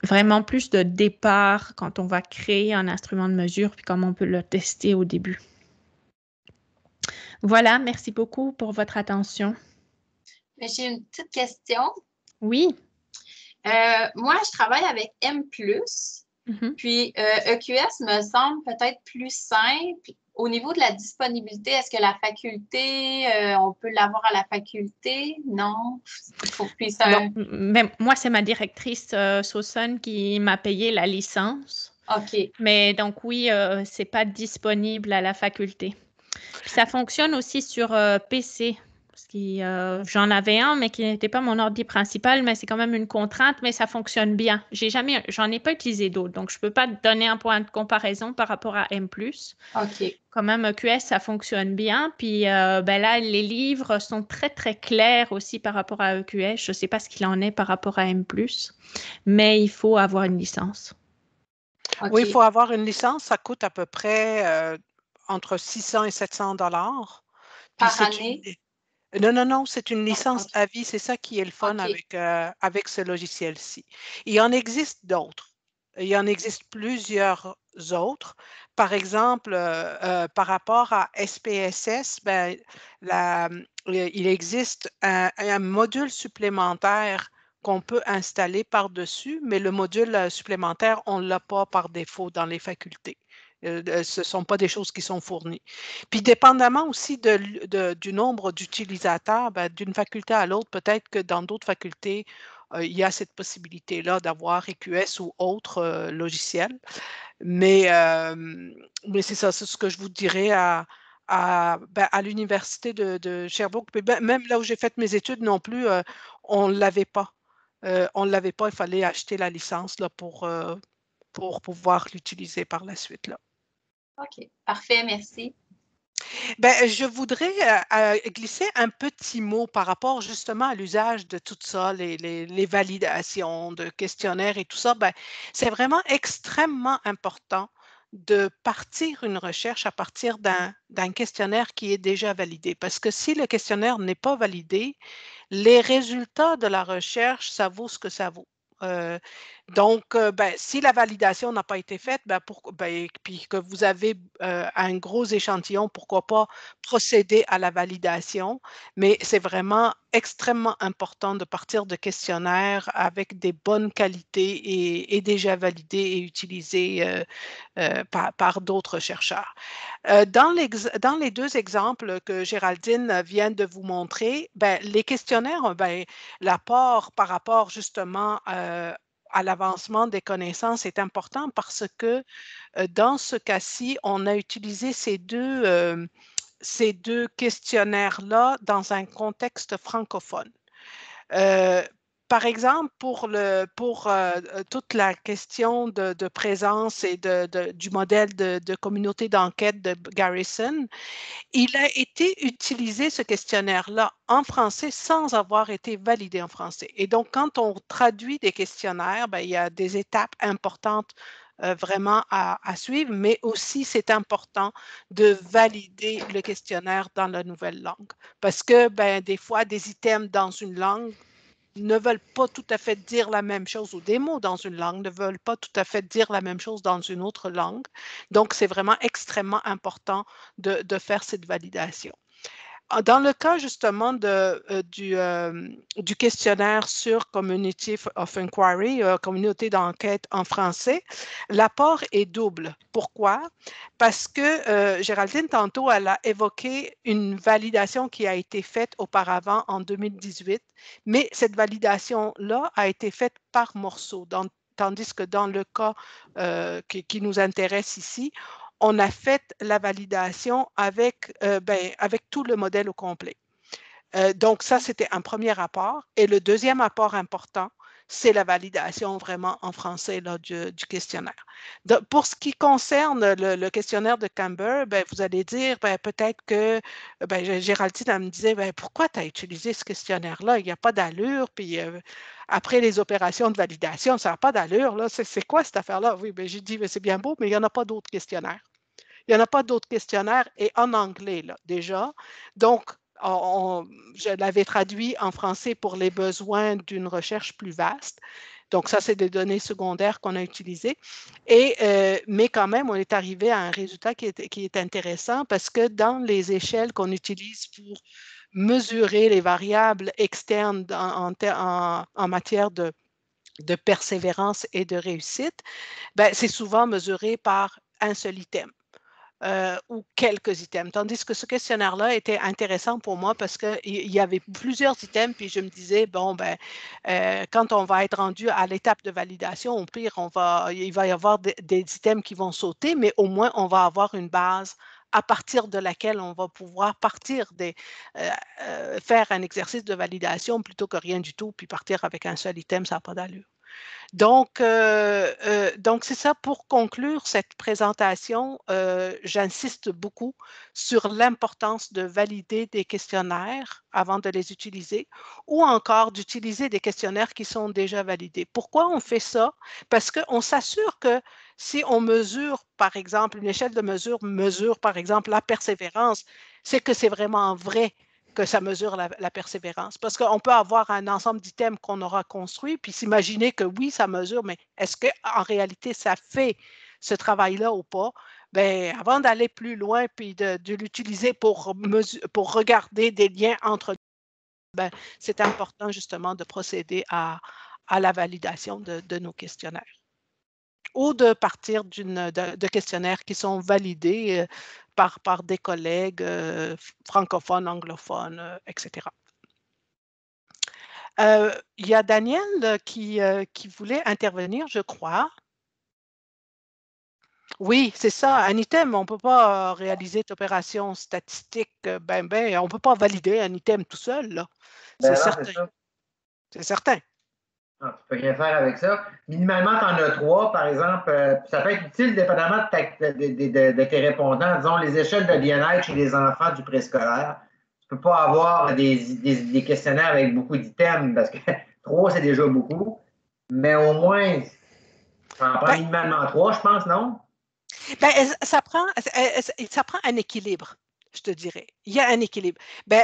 vraiment plus de départ quand on va créer un instrument de mesure, puis comment on peut le tester au début. Voilà, merci beaucoup pour votre attention. Mais j'ai une petite question. Oui. Moi, je travaille avec M+, puis EQS me semble peut-être plus simple. Au niveau de la disponibilité, est-ce que la faculté, on peut l'avoir à la faculté? Non? Non, mais moi, c'est ma directrice Sauson qui m'a payé la licence. OK. Mais donc oui, c'est pas disponible à la faculté. Puis ça fonctionne aussi sur PC. J'en avais un, mais qui n'était pas mon ordi principal, mais c'est quand même une contrainte, mais ça fonctionne bien. J'en ai pas utilisé d'autres, donc je peux pas te donner un point de comparaison par rapport à M+. OK. Quand même, EQS, ça fonctionne bien. Puis là, les livres sont très, très clairs aussi par rapport à EQS. Je ne sais pas ce qu'il en est par rapport à M+, mais il faut avoir une licence. Oui, il OK. faut avoir une licence. Ça coûte à peu près entre 600 et 700 $. Puis Par c'est une... année? Non, c'est une licence OK. à vie. C'est ça qui est le fun OK. avec ce logiciel-ci. Il en existe d'autres. Il y en existe plusieurs autres. Par exemple, par rapport à SPSS, ben, il existe un module supplémentaire qu'on peut installer par-dessus, mais le module supplémentaire, on ne l'a pas par défaut dans les facultés. Ce ne sont pas des choses qui sont fournies. Puis, dépendamment aussi du nombre d'utilisateurs, ben, d'une faculté à l'autre, peut-être que dans d'autres facultés, il y a cette possibilité-là d'avoir EQS ou autre logiciel. Mais c'est ça, c'est ce que je vous dirais à l'université de Sherbrooke. Puis même là où j'ai fait mes études non plus, on ne l'avait pas. On ne l'avait pas, il fallait acheter la licence là, pour pouvoir l'utiliser par la suite. Là. OK. Parfait, merci. Ben, je voudrais glisser un petit mot par rapport justement à l'usage de tout ça, les validations de questionnaires et tout ça. Ben, c'est vraiment extrêmement important de partir une recherche à partir d'un questionnaire qui est déjà validé. Parce que si le questionnaire n'est pas validé, les résultats de la recherche, ça vaut ce que ça vaut. Euh, donc, ben, si la validation n'a pas été faite, puis que vous avez un gros échantillon, pourquoi pas procéder à la validation, mais c'est vraiment extrêmement important de partir de questionnaires avec des bonnes qualités et déjà validés et utilisés par d'autres chercheurs. Dans les deux exemples que Géraldine vient de vous montrer, ben, les questionnaires, ben, l'apport par rapport justement à l'avancement des connaissances est important parce que dans ce cas-ci, on a utilisé ces deux questionnaires-là dans un contexte francophone. Euh, Par exemple, pour toute la question de présence et du modèle de communauté d'enquête de Garrison, il a été utilisé, ce questionnaire-là, en français sans avoir été validé en français. Et donc, quand on traduit des questionnaires, ben, il y a des étapes importantes vraiment à suivre, mais aussi c'est important de valider le questionnaire dans la nouvelle langue. Parce que ben, des fois, des items dans une langue ne veulent pas tout à fait dire la même chose, ou des mots dans une langue ne veulent pas tout à fait dire la même chose dans une autre langue. Donc, c'est vraiment extrêmement important de faire cette validation. Dans le cas justement du questionnaire sur Community of Inquiry, communauté d'enquête en français, l'apport est double. Pourquoi? Parce que Géraldine, tantôt, elle a évoqué une validation qui a été faite auparavant en 2018, mais cette validation-là a été faite par morceaux. Tandis que dans le cas qui nous intéresse ici, on a fait la validation avec tout le modèle au complet. Donc, ça, c'était un premier apport. Et le deuxième apport important, c'est la validation vraiment en français là, du questionnaire. Donc, pour ce qui concerne le questionnaire de Camber, ben, vous allez dire peut-être que Géraldine elle me disait pourquoi tu as utilisé ce questionnaire-là? Il n'y a pas d'allure. Puis après les opérations de validation, ça n'a pas d'allure. C'est quoi cette affaire-là? Oui, ben, j'ai dit c'est bien beau, mais il n'y en a pas d'autres questionnaires. Il n'y en a pas d'autres questionnaires et en anglais là, déjà. Donc, je l'avais traduit en français pour les besoins d'une recherche plus vaste. Donc, ça, c'est des données secondaires qu'on a utilisées. Mais quand même, on est arrivé à un résultat qui est intéressant parce que dans les échelles qu'on utilise pour mesurer les variables externes en matière de persévérance et de réussite, ben, c'est souvent mesuré par un seul item. Ou quelques items. Tandis que ce questionnaire-là était intéressant pour moi parce qu'il y avait plusieurs items, puis je me disais, bon, ben, quand on va être rendu à l'étape de validation, au pire, il va y avoir des items qui vont sauter, mais au moins, on va avoir une base à partir de laquelle on va pouvoir faire un exercice de validation plutôt que rien du tout, puis partir avec un seul item, ça n'a pas d'allure. Donc, c'est ça. Pour conclure cette présentation, j'insiste beaucoup sur l'importance de valider des questionnaires avant de les utiliser ou encore d'utiliser des questionnaires qui sont déjà validés. Pourquoi on fait ça? Parce qu'on s'assure que si on mesure, par exemple, une échelle de mesure, par exemple, la persévérance, c'est que c'est vraiment vrai que ça mesure la persévérance. Parce qu'on peut avoir un ensemble d'items qu'on aura construit, puis s'imaginer que oui, ça mesure, mais est-ce qu'en réalité, ça fait ce travail-là ou pas? Bien, avant d'aller plus loin, puis de l'utiliser pour regarder des liens entre, ben, c'est important justement de procéder à la validation de nos questionnaires ou de partir de questionnaires qui sont validés par des collègues francophones, anglophones, etc. Il y a Daniel qui voulait intervenir, je crois. Oui, c'est ça. Un item, on ne peut pas réaliser cette opération statistique. On ne peut pas valider un item tout seul, là. C'est Ben non, certain. c'est ça. C'est certain. Non, tu peux rien faire avec ça. Minimalement, tu en as 3, par exemple. Ça peut être utile dépendamment de tes répondants. Disons, les échelles de bien-être chez les enfants du préscolaire. Tu ne peux pas avoir des questionnaires avec beaucoup d'items parce que 3, c'est déjà beaucoup. Mais au moins, ça en prend minimalement 3, je pense, non? Ça prend un équilibre, je te dirais. Il y a un équilibre. Tu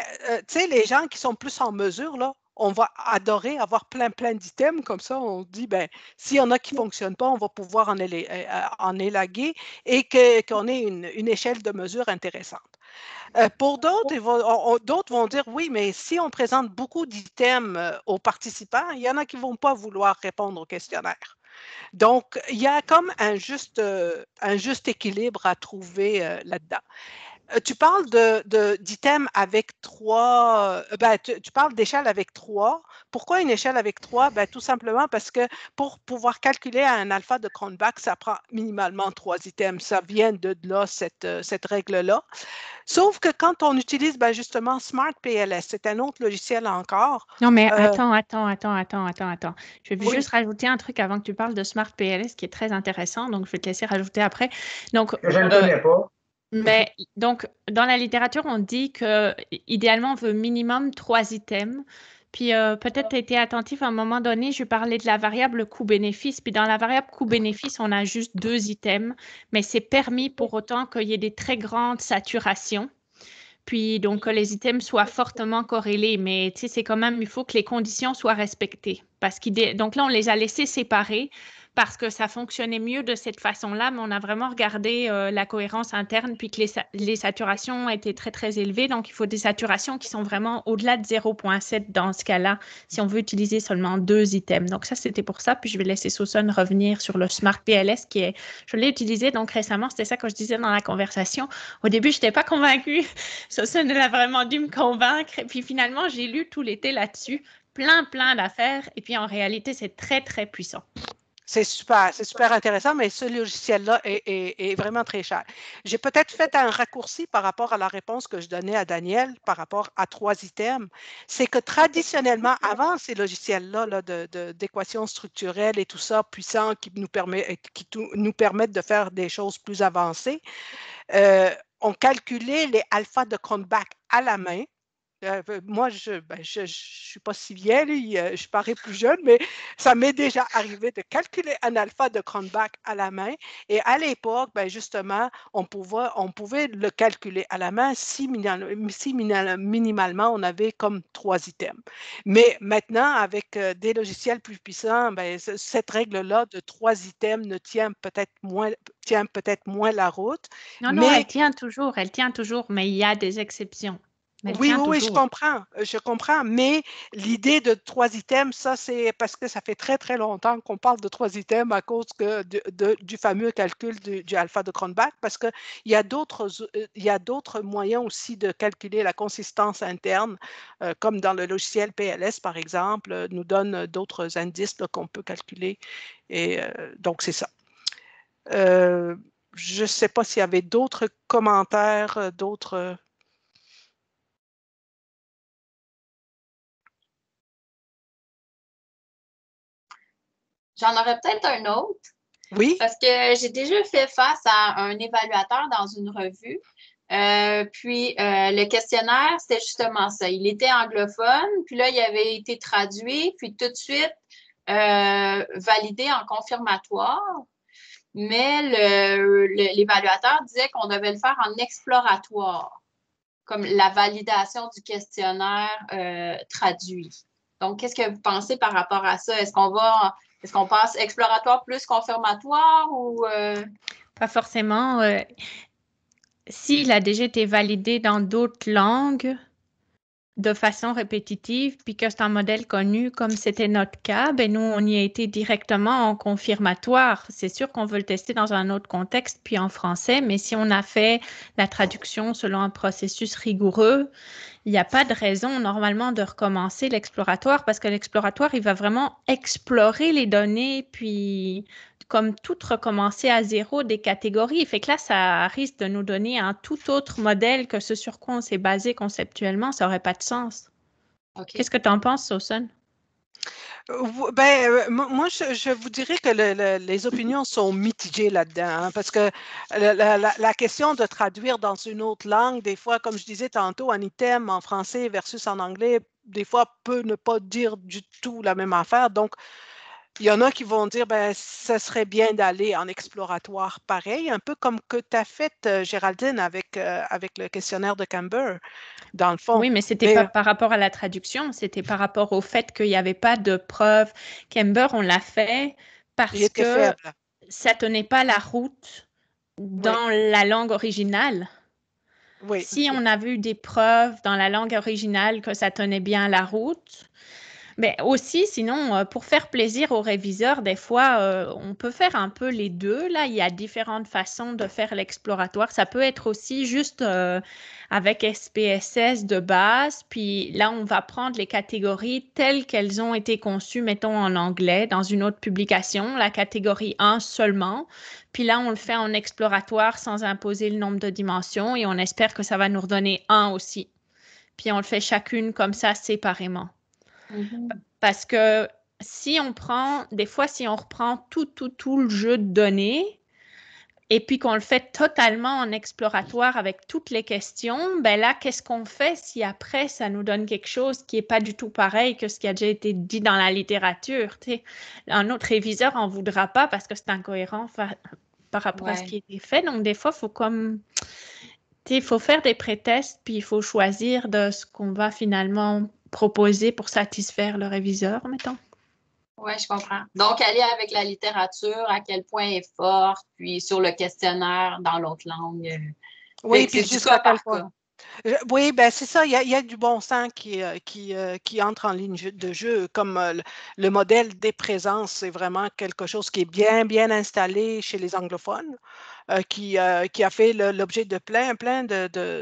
sais, les gens qui sont plus en mesure, là, on va adorer avoir plein d'items comme ça. On dit, s'il y en a qui ne fonctionnent pas, on va pouvoir en élaguer et qu'on ait une échelle de mesure intéressante. Pour d'autres, d'autres vont dire, oui, mais si on présente beaucoup d'items aux participants, il y en a qui ne vont pas vouloir répondre au questionnaire. Donc, il y a comme un juste équilibre à trouver là-dedans. Tu parles d'items avec 3, tu parles d'échelle avec 3. Pourquoi une échelle avec 3? Tout simplement parce que pour pouvoir calculer un alpha de Cronbach, ça prend minimalement 3 items. Ça vient de là, cette règle-là. Sauf que quand on utilise justement Smart PLS, c'est un autre logiciel encore. Non, mais attends. Je vais Oui. juste rajouter un truc avant que tu parles de Smart PLS qui est très intéressant, donc je vais te laisser rajouter après. Donc, Je ne connais pas. Mais donc, dans la littérature, on dit que idéalement, on veut minimum 3 items. Puis peut-être tu as été attentif à un moment donné, je parlais de la variable coût-bénéfice. Puis dans la variable coût-bénéfice, on a juste 2 items, mais c'est permis pour autant qu'il y ait des très grandes saturations. Puis donc que les items soient fortement corrélés. Mais tu sais, c'est quand même, il faut que les conditions soient respectées. Donc là, on les a laissés séparer parce que ça fonctionnait mieux de cette façon-là, mais on a vraiment regardé la cohérence interne, puis que les saturations étaient très, très élevées. Donc, il faut des saturations qui sont vraiment au-delà de 0,7 dans ce cas-là, si on veut utiliser seulement 2 items. Donc, ça, c'était pour ça. Puis, je vais laisser Sauson revenir sur le Smart PLS, je l'ai utilisé donc récemment. C'était ça que je disais dans la conversation. Au début, je n'étais pas convaincue. Sauson, elle a vraiment dû me convaincre. Et puis, finalement, j'ai lu tout l'été là-dessus. Plein d'affaires. Et puis, en réalité, c'est très, très puissant. C'est super intéressant, mais ce logiciel-là est vraiment très cher. J'ai peut-être fait un raccourci par rapport à la réponse que je donnais à Daniel par rapport à 3 items. C'est que traditionnellement, avant ces logiciels-là d'équations structurelles et tout ça, puissants, qui nous permettent de faire des choses plus avancées, on calculait les alphas de Cronbach à la main. Moi, je ne suis pas si vieille, je parais plus jeune, mais ça m'est déjà arrivé de calculer un alpha de Cronbach à la main. Et à l'époque, justement, on pouvait le calculer à la main si minimalement on avait comme 3 items. Mais maintenant, avec des logiciels plus puissants, cette règle-là de 3 items tient peut-être moins la route. Non, elle tient toujours, mais il y a des exceptions. Oui, je comprends, mais l'idée de 3 items, ça, c'est parce que ça fait très, très longtemps qu'on parle de 3 items à cause du fameux calcul du alpha de Cronbach, parce qu'il y a d'autres moyens aussi de calculer la consistance interne, comme dans le logiciel PLS, par exemple, nous donne d'autres indices qu'on peut calculer, et donc c'est ça. je ne sais pas s'il y avait d'autres commentaires, d'autres... J'en aurais peut-être un autre. Oui. Parce que j'ai déjà fait face à un évaluateur dans une revue. Puis le questionnaire, c'était justement ça. Il était anglophone, puis là, il avait été traduit, puis tout de suite validé en confirmatoire. Mais l'évaluateur disait qu'on devait le faire en exploratoire, comme la validation du questionnaire traduit. Donc, qu'est-ce que vous pensez par rapport à ça? Est-ce qu'on passe exploratoire plus confirmatoire ou... Pas forcément. S'il a déjà été validé dans d'autres langues de façon répétitive, puis que c'est un modèle connu comme c'était notre cas, ben nous, on y a été directement en confirmatoire. C'est sûr qu'on veut le tester dans un autre contexte, puis en français, mais si on a fait la traduction selon un processus rigoureux, il n'y a pas de raison normalement de recommencer l'exploratoire parce que l'exploratoire, il va vraiment explorer les données, puis comme tout recommencer à zéro des catégories. Fait que là, ça risque de nous donner un tout autre modèle que ce sur quoi on s'est basé conceptuellement. Ça n'aurait pas de sens. Okay. Qu'est-ce que tu en penses, Sauson? Moi, je vous dirais que les opinions sont mitigées là-dedans, hein, parce que la question de traduire dans une autre langue, des fois, comme je disais tantôt, un item en français versus en anglais, des fois, peut ne pas dire du tout la même affaire. Donc, il y en a qui vont dire, ben, ça serait bien d'aller en exploratoire pareil, un peu comme que tu as fait, Géraldine, avec le questionnaire de Camber, dans le fond. Oui, mais c'était pas par rapport à la traduction, c'était par rapport au fait qu'il n'y avait pas de preuve. Camber, on l'a fait parce que faible. Ça tenait pas la route dans la langue originale. Oui. Si on a vu des preuves dans la langue originale que ça tenait bien la route, mais aussi, sinon, pour faire plaisir aux réviseurs, des fois, on peut faire un peu les deux. Là, il y a différentes façons de faire l'exploratoire. Ça peut être aussi juste avec SPSS de base. Puis là, on va prendre les catégories telles qu'elles ont été conçues, mettons en anglais, dans une autre publication, la catégorie 1 seulement. Puis là, on le fait en exploratoire sans imposer le nombre de dimensions et on espère que ça va nous redonner 1 aussi. Puis on le fait chacune comme ça séparément. Parce que si on reprend tout le jeu de données et puis qu'on le fait totalement en exploratoire avec toutes les questions, ben là, qu'est-ce qu'on fait si après, ça nous donne quelque chose qui n'est pas du tout pareil que ce qui a déjà été dit dans la littérature? T'sais. Un autre réviseur n'en voudra pas parce que c'est incohérent par rapport à ce qui a été fait. Donc, des fois, il faut faire des pré-tests, puis il faut choisir de ce qu'on va finalement proposer pour satisfaire le réviseur, mettons. Oui, je comprends. Donc, aller avec la littérature, à quel point elle est forte, puis sur le questionnaire dans l'autre langue. Oui, puis jusqu'à quel point. Oui, ben c'est ça, il y a du bon sens qui entre en ligne de jeu, comme le modèle des présences, c'est vraiment quelque chose qui est bien installé chez les anglophones, qui a fait l'objet de plein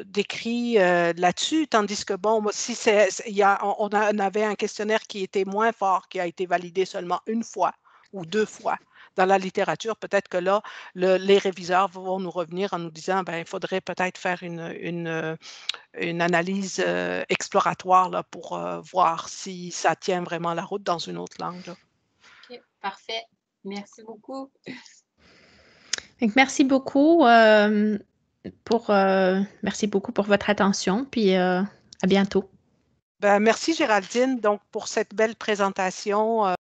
d'écrits là-dessus, tandis que, bon, si on avait un questionnaire qui était moins fort, qui a été validé seulement une fois ou 2 fois. Dans la littérature, peut-être que là, les réviseurs vont nous revenir en nous disant, ben, il faudrait peut-être faire une analyse exploratoire là, pour voir si ça tient vraiment la route dans une autre langue. Là. OK, parfait. Merci beaucoup. Donc, merci beaucoup pour votre attention, puis à bientôt. Ben, merci Géraldine donc, pour cette belle présentation.